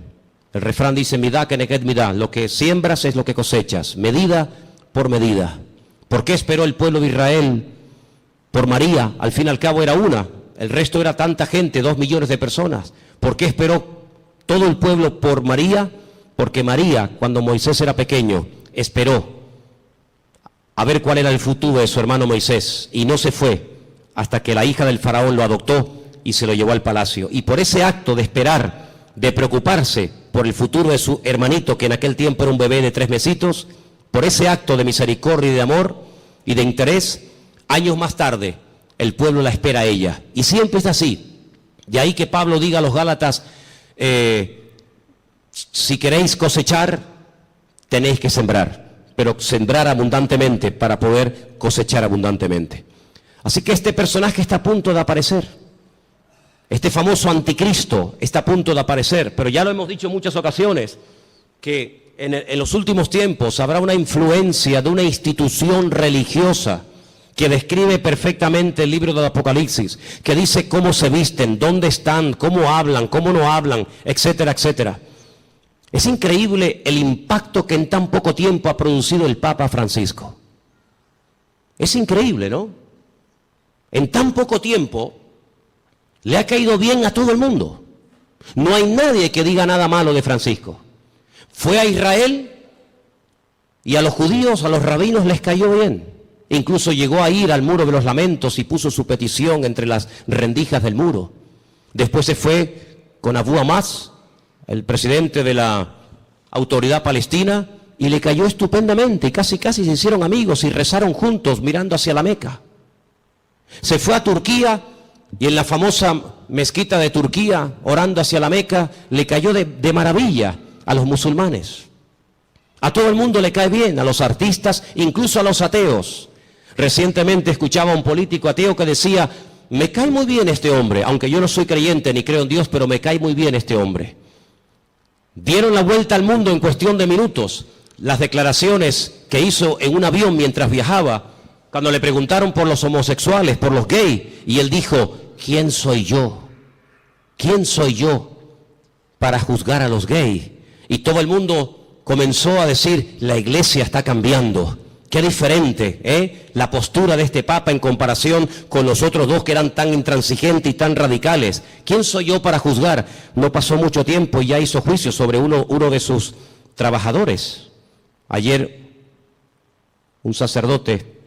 El refrán dice, midá keneged midá, lo que siembras es lo que cosechas, medida por medida. ¿Por qué esperó el pueblo de Israel por María? Al fin y al cabo era una, el resto era tanta gente, 2 millones de personas. ¿Por qué esperó todo el pueblo por María? Porque María, cuando Moisés era pequeño, esperó a ver cuál era el futuro de su hermano Moisés, y no se fue hasta que la hija del faraón lo adoptó y se lo llevó al palacio. Y por ese acto de esperar, de preocuparse por el futuro de su hermanito, que en aquel tiempo era un bebé de 3 mesitos, por ese acto de misericordia y de amor y de interés, años más tarde, el pueblo la espera a ella. Y siempre es así. De ahí que Pablo diga a los Gálatas, si queréis cosechar, tenéis que sembrar, pero sembrar abundantemente para poder cosechar abundantemente. Así que este personaje está a punto de aparecer. Este famoso anticristo está a punto de aparecer, pero ya lo hemos dicho en muchas ocasiones, que en los últimos tiempos habrá una influencia de una institución religiosa que describe perfectamente el libro del Apocalipsis, que dice cómo se visten, dónde están, cómo hablan, cómo no hablan, etcétera, etcétera. Es increíble el impacto que en tan poco tiempo ha producido el Papa Francisco. Es increíble, ¿no? En tan poco tiempo le ha caído bien a todo el mundo. No hay nadie que diga nada malo de Francisco. Fue a Israel y a los judíos, a los rabinos les cayó bien. Incluso llegó a ir al muro de los lamentos y puso su petición entre las rendijas del muro. Después se fue con Abu Hamas, el presidente de la autoridad palestina, y le cayó estupendamente y casi se hicieron amigos y rezaron juntos mirando hacia la Meca. Se fue a Turquía y en la famosa mezquita de Turquía, orando hacia la Meca, le cayó de maravilla a los musulmanes. A todo el mundo le cae bien, a los artistas, incluso a los ateos. Recientemente escuchaba a un político ateo que decía, me cae muy bien este hombre, aunque yo no soy creyente ni creo en Dios, pero me cae muy bien este hombre. Dieron la vuelta al mundo en cuestión de minutos las declaraciones que hizo en un avión mientras viajaba, cuando le preguntaron por los homosexuales, por los gays, y él dijo, ¿quién soy yo? ¿Quién soy yo para juzgar a los gays? Y todo el mundo comenzó a decir, la iglesia está cambiando. Qué diferente, la postura de este Papa en comparación con los otros 2 que eran tan intransigentes y tan radicales. ¿Quién soy yo para juzgar? No pasó mucho tiempo y ya hizo juicio sobre uno de sus trabajadores. Ayer un sacerdote,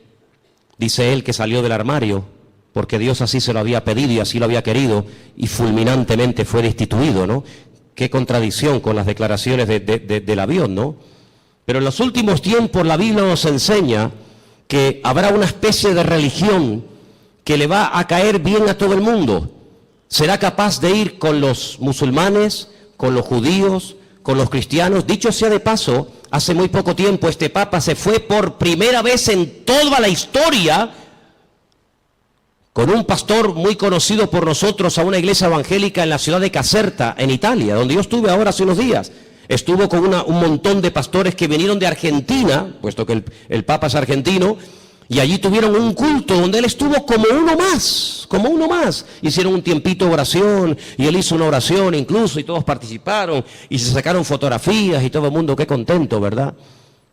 dice él, que salió del armario porque Dios así se lo había pedido y así lo había querido, y fulminantemente fue destituido, ¿no? Qué contradicción con las declaraciones del avión, ¿no? Pero en los últimos tiempos la Biblia nos enseña que habrá una especie de religión que le va a caer bien a todo el mundo. Será capaz de ir con los musulmanes, con los judíos, con los cristianos. Dicho sea de paso, hace muy poco tiempo este Papa se fue por primera vez en toda la historia con un pastor muy conocido por nosotros a una iglesia evangélica en la ciudad de Caserta, en Italia, donde yo estuve ahora hace unos días. Estuvo con un montón de pastores que vinieron de Argentina, puesto que el Papa es argentino, y allí tuvieron un culto donde él estuvo como uno más. Hicieron un tiempito de oración, y él hizo una oración incluso, y todos participaron, y se sacaron fotografías, y todo el mundo, qué contento, ¿verdad?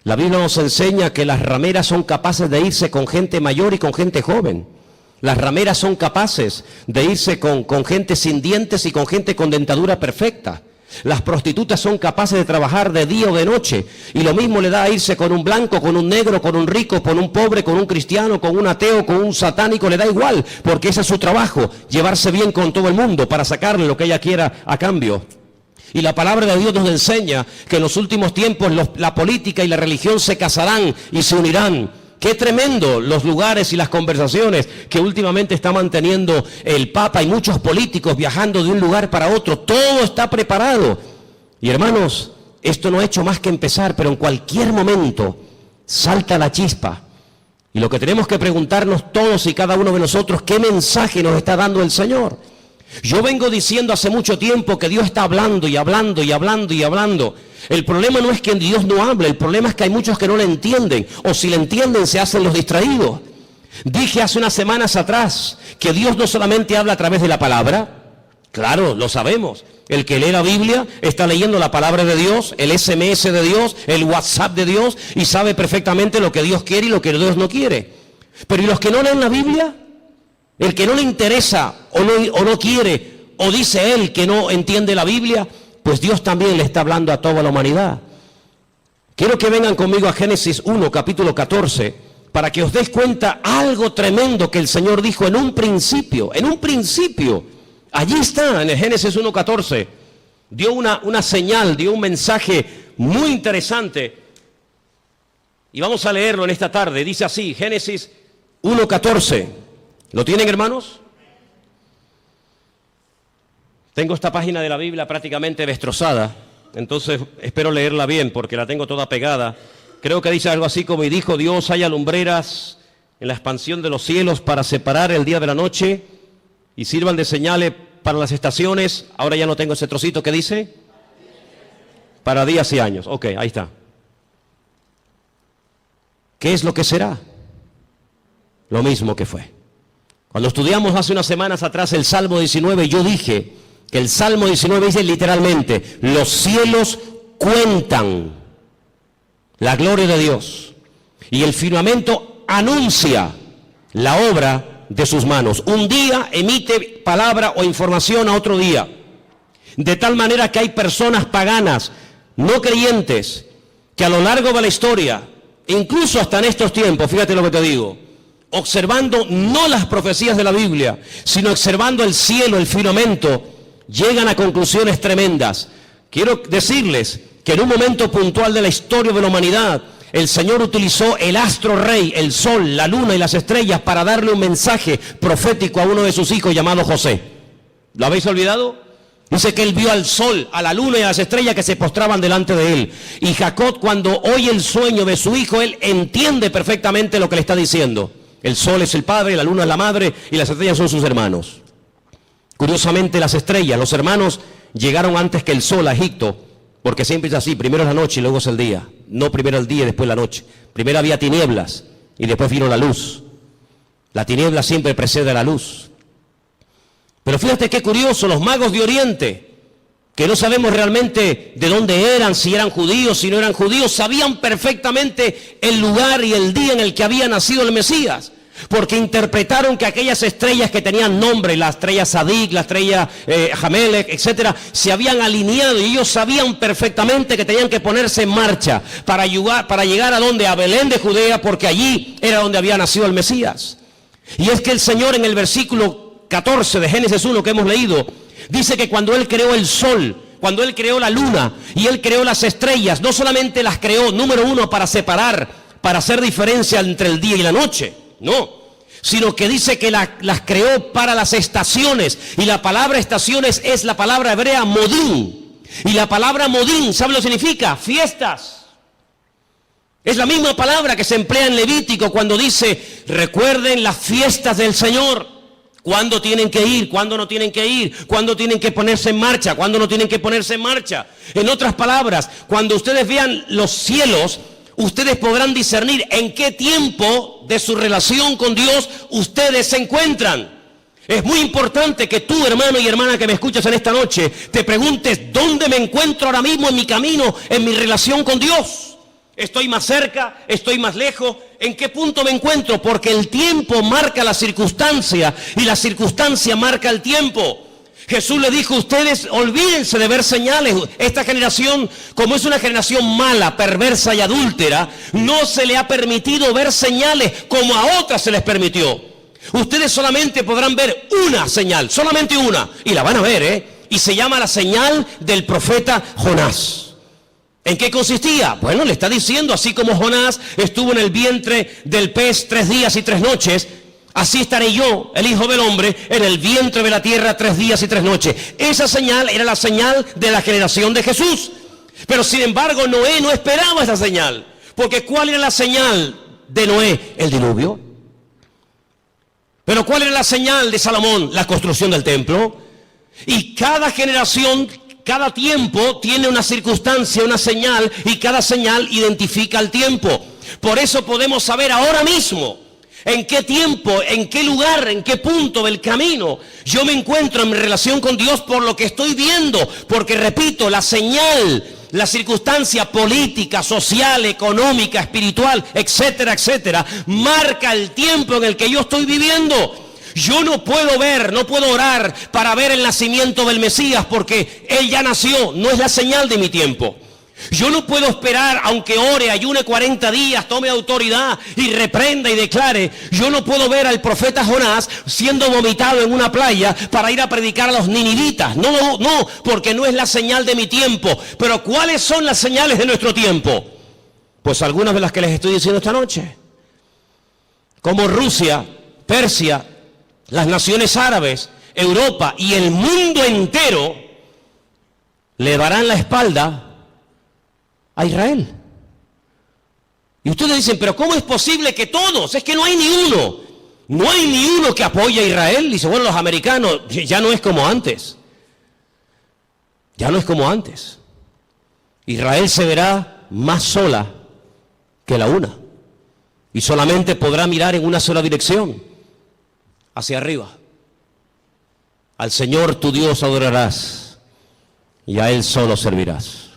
La Biblia nos enseña que las rameras son capaces de irse con gente mayor y con gente joven. Las rameras son capaces de irse con gente sin dientes y con gente con dentadura perfecta. Las prostitutas son capaces de trabajar de día o de noche. Y lo mismo le da a irse con un blanco, con un negro, con un rico, con un pobre, con un cristiano, con un ateo, con un satánico. Le da igual, porque ese es su trabajo, llevarse bien con todo el mundo para sacarle lo que ella quiera a cambio. Y la palabra de Dios nos enseña que en los últimos tiempos la política y la religión se casarán y se unirán. Qué tremendo los lugares y las conversaciones que últimamente está manteniendo el Papa y muchos políticos viajando de un lugar para otro. Todo está preparado. Y hermanos, esto no ha hecho más que empezar, pero en cualquier momento salta la chispa. Y lo que tenemos que preguntarnos todos y cada uno de nosotros, ¿qué mensaje nos está dando el Señor? Yo vengo diciendo hace mucho tiempo que Dios está hablando y hablando y hablando y hablando. El problema no es que Dios no hable, el problema es que hay muchos que no le entienden, o si le entienden se hacen los distraídos. Dije hace unas semanas atrás que Dios no solamente habla a través de la palabra, claro, lo sabemos. El que lee la Biblia está leyendo la palabra de Dios, el SMS de Dios, el WhatsApp de Dios, y sabe perfectamente lo que Dios quiere y lo que Dios no quiere. Pero ¿y los que no leen la Biblia? El que no le interesa o no quiere, o dice él que no entiende la Biblia, pues Dios también le está hablando a toda la humanidad. Quiero que vengan conmigo a Génesis 1, capítulo 14, para que os des cuenta algo tremendo que el Señor dijo en un principio. Allí está, en el Génesis 1, 14. Dio una señal, dio un mensaje muy interesante. Y vamos a leerlo en esta tarde. Dice así, Génesis 1, 14. ¿Lo tienen, hermanos? Tengo esta página de la Biblia prácticamente destrozada, entonces espero leerla bien porque la tengo toda pegada. Creo que dice algo así como, y dijo Dios, haya lumbreras en la expansión de los cielos para separar el día de la noche y sirvan de señales para las estaciones. Ahora ya no tengo ese trocito que dice, para días y años. Ok, ahí está. ¿Qué es lo que será? Lo mismo que fue. Cuando estudiamos hace unas semanas atrás el Salmo 19, yo dije que el Salmo 19 dice literalmente, los cielos cuentan la gloria de Dios y el firmamento anuncia la obra de sus manos. Un día emite palabra o información a otro día, de tal manera que hay personas paganas, no creyentes, que a lo largo de la historia, incluso hasta en estos tiempos, fíjate lo que te digo, observando no las profecías de la Biblia, sino observando el cielo, el firmamento, llegan a conclusiones tremendas. Quiero decirles que en un momento puntual de la historia de la humanidad, el Señor utilizó el astro rey, el sol, la luna y las estrellas para darle un mensaje profético a uno de sus hijos llamado José. ¿Lo habéis olvidado? Dice que él vio al sol, a la luna y a las estrellas que se postraban delante de él. Y Jacob, cuando oye el sueño de su hijo, él entiende perfectamente lo que le está diciendo. El sol es el padre, la luna es la madre y las estrellas son sus hermanos. Curiosamente las estrellas, los hermanos, llegaron antes que el sol a Egipto, porque siempre es así, primero es la noche y luego es el día. No primero el día y después la noche. Primero había tinieblas y después vino la luz. La tiniebla siempre precede a la luz. Pero fíjate qué curioso, los magos de Oriente, que no sabemos realmente de dónde eran, si eran judíos, si no eran judíos, sabían perfectamente el lugar y el día en el que había nacido el Mesías, porque interpretaron que aquellas estrellas que tenían nombre, la estrella Sadik, la estrella Jamelec, etcétera, se habían alineado y ellos sabían perfectamente que tenían que ponerse en marcha para llegar a donde, a Belén de Judea, porque allí era donde había nacido el Mesías. Y es que el Señor en el versículo 14 de Génesis 1 que hemos leído, dice que cuando Él creó el sol, cuando Él creó la luna y Él creó las estrellas, no solamente las creó, número uno, para separar, para hacer diferencia entre el día y la noche, no, sino que dice que las creó para las estaciones, y la palabra estaciones es la palabra hebrea modín, y la palabra modín, ¿sabe lo que significa? Fiestas. Es la misma palabra que se emplea en Levítico cuando dice, recuerden las fiestas del Señor. ¿Cuándo tienen que ir? ¿Cuándo no tienen que ir? ¿Cuándo tienen que ponerse en marcha? ¿Cuándo no tienen que ponerse en marcha? En otras palabras, cuando ustedes vean los cielos, ustedes podrán discernir en qué tiempo de su relación con Dios ustedes se encuentran. Es muy importante que tú, hermano y hermana que me escuchas en esta noche, te preguntes, ¿dónde me encuentro ahora mismo en mi camino, en mi relación con Dios? ¿Estoy más cerca? ¿Estoy más lejos? ¿En qué punto me encuentro? Porque el tiempo marca la circunstancia y la circunstancia marca el tiempo. Jesús le dijo, ustedes olvídense de ver señales. Esta generación, como es una generación mala, perversa y adúltera, no se le ha permitido ver señales como a otras se les permitió. Ustedes solamente podrán ver una señal, solamente una, y la van a ver, y se llama la señal del profeta Jonás. ¿En qué consistía? Bueno, le está diciendo, así como Jonás estuvo en el vientre del pez 3 días y 3 noches, así estaré yo, el Hijo del Hombre, en el vientre de la tierra 3 días y 3 noches. Esa señal era la señal de la generación de Jesús. Pero sin embargo, Noé no esperaba esa señal. Porque ¿cuál era la señal de Noé? El diluvio. Pero ¿cuál era la señal de Salomón? La construcción del templo. Y cada generación, cada tiempo tiene una circunstancia, una señal, y cada señal identifica el tiempo. Por eso podemos saber ahora mismo en qué tiempo, en qué lugar, en qué punto del camino yo me encuentro en mi relación con Dios por lo que estoy viendo. Porque repito, la señal, la circunstancia política, social, económica, espiritual, etcétera, etcétera, marca el tiempo en el que yo estoy viviendo. Yo no puedo ver, no puedo orar para ver el nacimiento del Mesías porque Él ya nació, no es la señal de mi tiempo. Yo no puedo esperar, aunque ore, ayune 40 días, tome autoridad y reprenda y declare. Yo no puedo ver al profeta Jonás siendo vomitado en una playa para ir a predicar a los ninivitas. No, porque no es la señal de mi tiempo. Pero ¿cuáles son las señales de nuestro tiempo? Pues algunas de las que les estoy diciendo esta noche. Como Rusia, Persia, las naciones árabes, Europa y el mundo entero le darán la espalda a Israel. Y ustedes dicen, pero ¿cómo es posible que todos? Es que no hay ni uno. No hay ni uno que apoye a Israel. Dice, bueno, los americanos, ya no es como antes. Ya no es como antes. Israel se verá más sola que la una. Y solamente podrá mirar en una sola dirección, hacia arriba. Al Señor tu Dios adorarás y a Él solo servirás.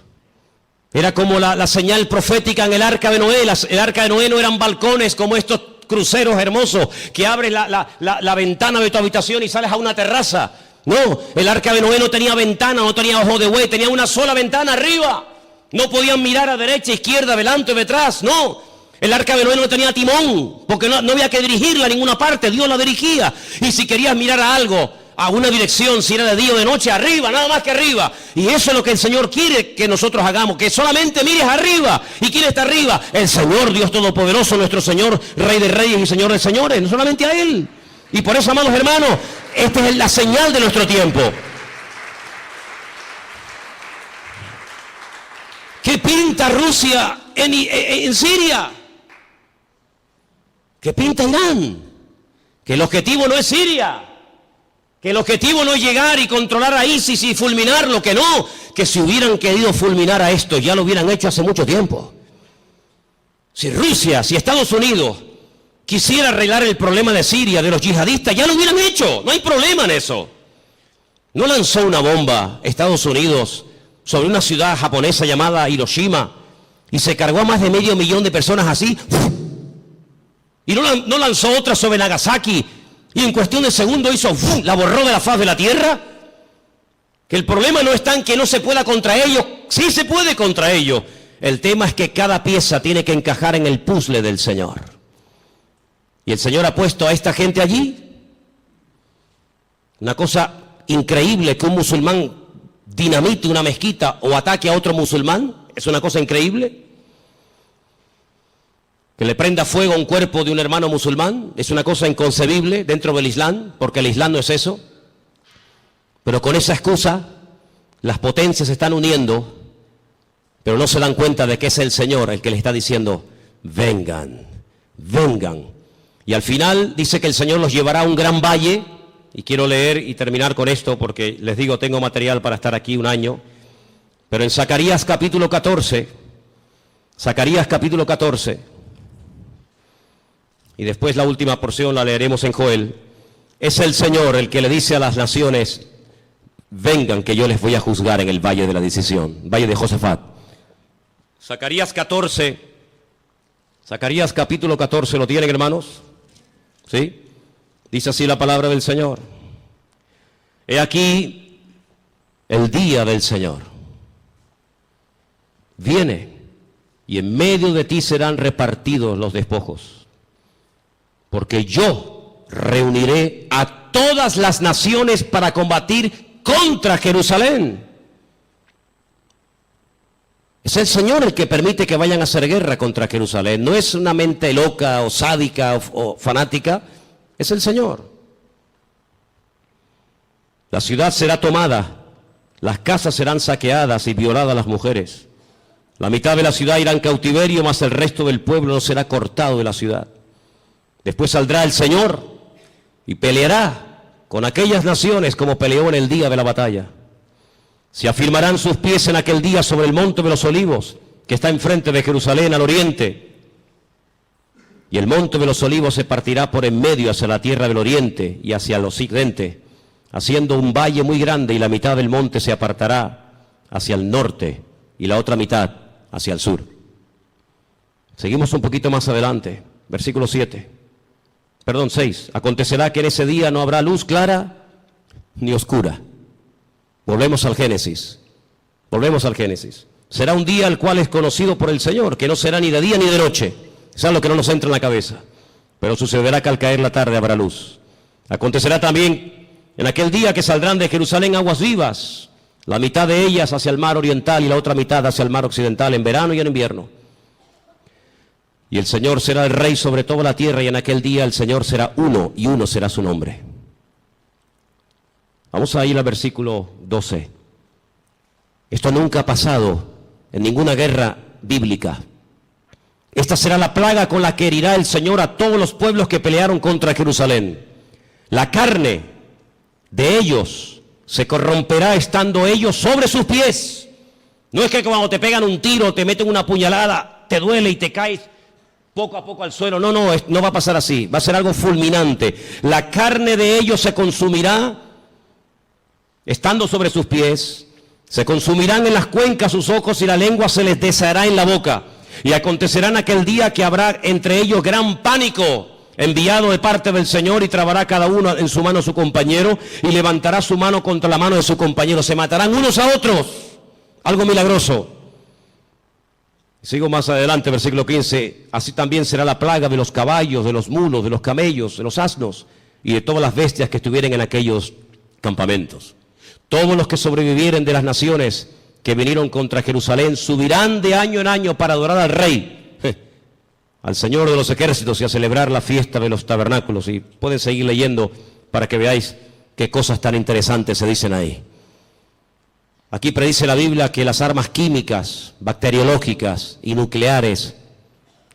Era como la señal profética en el arca de Noé. El arca de Noé no eran balcones como estos cruceros hermosos que abres la ventana de tu habitación y sales a una terraza. No, el arca de Noé no tenía ventana, no tenía ojo de buey, tenía una sola ventana arriba. No podían mirar a derecha, izquierda, adelante o detrás, no. El arca de Noé no tenía timón, porque no había que dirigirla a ninguna parte, Dios la dirigía. Y si querías mirar a algo, a una dirección, si era de día o de noche, arriba, nada más que arriba. Y eso es lo que el Señor quiere que nosotros hagamos, que solamente mires arriba. ¿Y quién está arriba? El Señor, Dios Todopoderoso, nuestro Señor, Rey de Reyes y Señor de Señores, no solamente a Él. Y por eso, amados hermanos, esta es la señal de nuestro tiempo. ¿Qué pinta Rusia en Siria? ¿Qué pinta Irán? Que el objetivo no es Siria. Que el objetivo no es llegar y controlar a ISIS y fulminarlo, que no. Que si hubieran querido fulminar a esto, ya lo hubieran hecho hace mucho tiempo. Si Rusia, si Estados Unidos quisiera arreglar el problema de Siria, de los yihadistas, ya lo hubieran hecho. No hay problema en eso. No lanzó una bomba Estados Unidos sobre una ciudad japonesa llamada Hiroshima y se cargó a más de 500.000 de personas así. Y no lanzó otra sobre Nagasaki y en cuestión de segundos hizo, la borró de la faz de la tierra. Que el problema no está en que no se pueda contra ellos, sí se puede contra ellos. El tema es que cada pieza tiene que encajar en el puzzle del Señor. Y el Señor ha puesto a esta gente allí. Una cosa increíble que un musulmán dinamite una mezquita o ataque a otro musulmán, es una cosa increíble. Que le prenda fuego a un cuerpo de un hermano musulmán es una cosa inconcebible dentro del Islam, porque el Islam no es eso. Pero con esa excusa, las potencias se están uniendo, pero no se dan cuenta de que es el Señor el que les está diciendo, vengan, vengan. Y al final dice que el Señor los llevará a un gran valle, y quiero leer y terminar con esto porque les digo, tengo material para estar aquí un año, pero en Zacarías capítulo 14, y después la última porción la leeremos en Joel, es el Señor el que le dice a las naciones, vengan que yo les voy a juzgar en el valle de la decisión, valle de Josafat. Zacarías capítulo 14, ¿lo tienen, hermanos? ¿Sí? Dice así la palabra del Señor. He aquí el día del Señor. Viene y en medio de ti serán repartidos los despojos, porque yo reuniré a todas las naciones para combatir contra Jerusalén. Es el Señor el que permite que vayan a hacer guerra contra Jerusalén. No es una mente loca o sádica o fanática. Es el Señor. La ciudad será tomada, las casas serán saqueadas y violadas las mujeres. La mitad de la ciudad irá en cautiverio, mas el resto del pueblo no será cortado de la ciudad. Después saldrá el Señor y peleará con aquellas naciones como peleó en el día de la batalla. Se afirmarán sus pies en aquel día sobre el monte de los olivos, que está enfrente de Jerusalén al oriente. Y el monte de los olivos se partirá por en medio hacia la tierra del oriente y hacia el occidente, haciendo un valle muy grande, y la mitad del monte se apartará hacia el norte y la otra mitad hacia el sur. Seguimos un poquito más adelante, versículo 6. Acontecerá que en ese día no habrá luz clara ni oscura. Volvemos al Génesis. Será un día el cual es conocido por el Señor, que no será ni de día ni de noche. Eso es lo que no nos entra en la cabeza. Pero sucederá que al caer la tarde habrá luz. Acontecerá también en aquel día que saldrán de Jerusalén aguas vivas, la mitad de ellas hacia el mar oriental y la otra mitad hacia el mar occidental, en verano y en invierno. Y el Señor será el rey sobre toda la tierra, y en aquel día el Señor será uno, y uno será su nombre. Vamos a ir al versículo 12. Esto nunca ha pasado en ninguna guerra bíblica. Esta será la plaga con la que herirá el Señor a todos los pueblos que pelearon contra Jerusalén. La carne de ellos se corromperá estando ellos sobre sus pies. No es que cuando te pegan un tiro, te meten una puñalada, te duele y te caes poco a poco al suelo. No va a pasar así. Va a ser algo fulminante. La carne de ellos se consumirá estando sobre sus pies. Se consumirán en las cuencas sus ojos, y la lengua se les deshará en la boca. Y acontecerá en aquel día que habrá entre ellos gran pánico, enviado de parte del Señor, y trabará cada uno en su mano a su compañero, y levantará su mano contra la mano de su compañero. Se matarán unos a otros. Algo milagroso. Sigo más adelante, versículo 15. Así también será la plaga de los caballos, de los mulos, de los camellos, de los asnos, y de todas las bestias que estuvieren en aquellos campamentos. Todos los que sobrevivieren de las naciones que vinieron contra Jerusalén subirán de año en año para adorar al Rey, al Señor de los ejércitos, y a celebrar la fiesta de los tabernáculos. Y pueden seguir leyendo para que veáis qué cosas tan interesantes se dicen ahí. Aquí predice la Biblia que las armas químicas, bacteriológicas y nucleares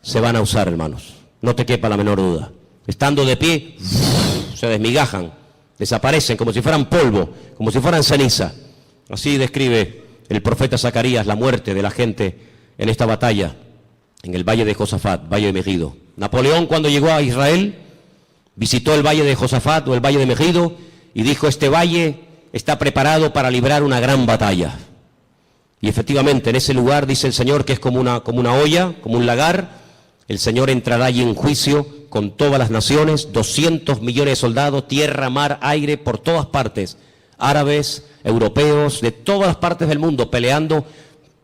se van a usar, hermanos. No te quepa la menor duda. Estando de pie, se desmigajan, desaparecen como si fueran polvo, como si fueran ceniza. Así describe el profeta Zacarías la muerte de la gente en esta batalla, en el valle de Josafat, valle de Megido. Napoleón, cuando llegó a Israel, visitó el valle de Josafat o el valle de Megido y dijo: este valle está preparado para librar una gran batalla. Y efectivamente, en ese lugar, dice el Señor, que es como una olla, como un lagar, el Señor entrará allí en juicio con todas las naciones, 200 millones de soldados, tierra, mar, aire, por todas partes, árabes, europeos, de todas las partes del mundo, peleando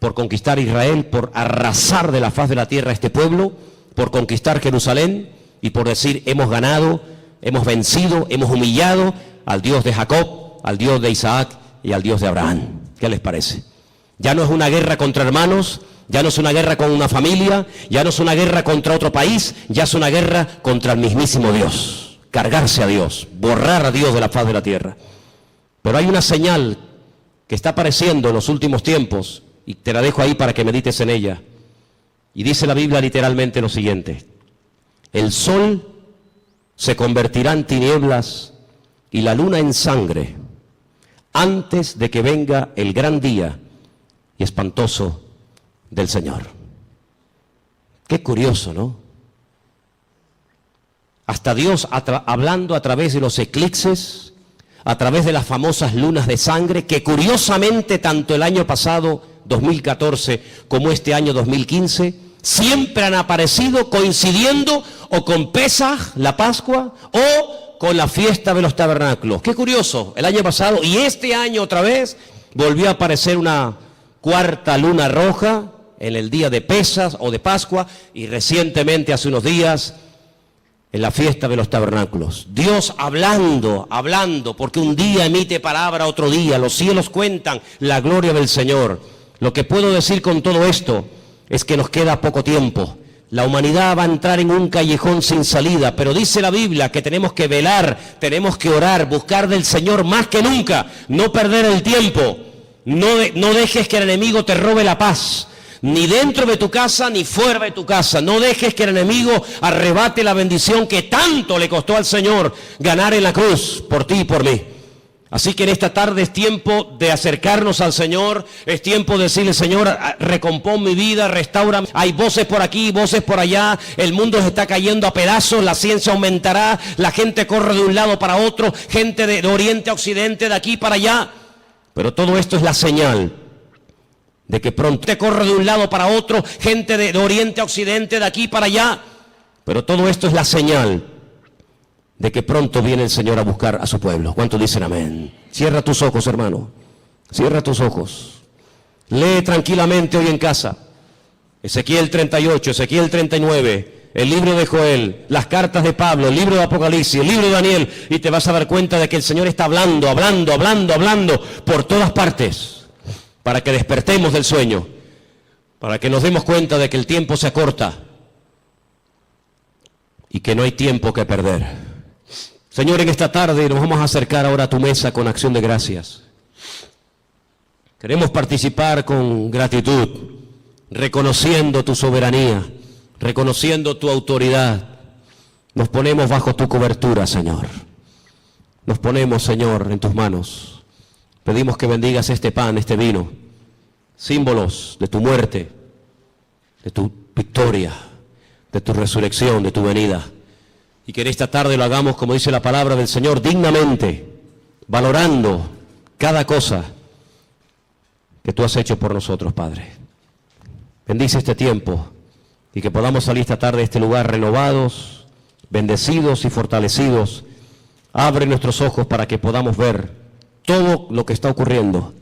por conquistar Israel, por arrasar de la faz de la tierra a este pueblo, por conquistar Jerusalén y por decir: hemos ganado, hemos vencido, hemos humillado al Dios de Jacob, al Dios de Isaac y al Dios de Abraham. ¿Qué les parece? Ya no es una guerra contra hermanos, ya no es una guerra con una familia, ya no es una guerra contra otro país, ya es una guerra contra el mismísimo Dios. Cargarse a Dios, borrar a Dios de la faz de la tierra. Pero hay una señal que está apareciendo en los últimos tiempos, y te la dejo ahí para que medites en ella. Y dice la Biblia literalmente lo siguiente: el sol se convertirá en tinieblas y la luna en sangre antes de que venga el gran día y espantoso del Señor. Qué curioso, ¿no? Hasta Dios hablando a través de los eclipses, a través de las famosas lunas de sangre, que curiosamente tanto el año pasado, 2014, como este año 2015, siempre han aparecido coincidiendo o con Pesaj, la Pascua, o con la fiesta de los tabernáculos. Qué curioso, el año pasado y este año otra vez volvió a aparecer una cuarta luna roja en el día de Pesaj o de Pascua, y recientemente, hace unos días, en la fiesta de los tabernáculos. Dios hablando, porque un día emite palabra, otro día, los cielos cuentan la gloria del Señor. Lo que puedo decir con todo esto es que nos queda poco tiempo. La humanidad va a entrar en un callejón sin salida, pero dice la Biblia que tenemos que velar, tenemos que orar, buscar del Señor más que nunca, no perder el tiempo. No dejes que el enemigo te robe la paz, ni dentro de tu casa ni fuera de tu casa. No dejes que el enemigo arrebate la bendición que tanto le costó al Señor ganar en la cruz por ti y por mí. Así que en esta tarde es tiempo de acercarnos al Señor, es tiempo de decirle: Señor, recompón mi vida, restaura. Hay voces por aquí, voces por allá, el mundo se está cayendo a pedazos, la ciencia aumentará, la gente corre de un lado para otro, gente de oriente a occidente, de aquí para allá. Pero todo esto es la señal de que pronto te corre de un lado para otro, gente de oriente a occidente, de aquí para allá. Pero todo esto es la señal de que pronto viene el Señor a buscar a su pueblo. ¿Cuántos dicen amén? Cierra tus ojos, hermano. Cierra tus ojos. Lee tranquilamente hoy en casa Ezequiel 38, Ezequiel 39, el libro de Joel, las cartas de Pablo, el libro de Apocalipsis, el libro de Daniel, y te vas a dar cuenta de que el Señor está hablando por todas partes, para que despertemos del sueño, para que nos demos cuenta de que el tiempo se acorta y que no hay tiempo que perder. Señor, en esta tarde nos vamos a acercar ahora a tu mesa con acción de gracias. Queremos participar con gratitud, reconociendo tu soberanía, reconociendo tu autoridad. Nos ponemos bajo tu cobertura, Señor. Nos ponemos, Señor, en tus manos. Pedimos que bendigas este pan, este vino, símbolos de tu muerte, de tu victoria, de tu resurrección, de tu venida. Y que en esta tarde lo hagamos, como dice la palabra del Señor, dignamente, valorando cada cosa que tú has hecho por nosotros, Padre. Bendice este tiempo y que podamos salir esta tarde de este lugar renovados, bendecidos y fortalecidos. Abre nuestros ojos para que podamos ver todo lo que está ocurriendo,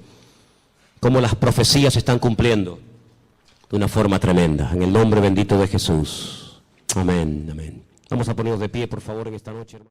cómo las profecías se están cumpliendo de una forma tremenda. En el nombre bendito de Jesús. Amén, amén. Vamos a ponernos de pie, por favor, en esta noche, hermano.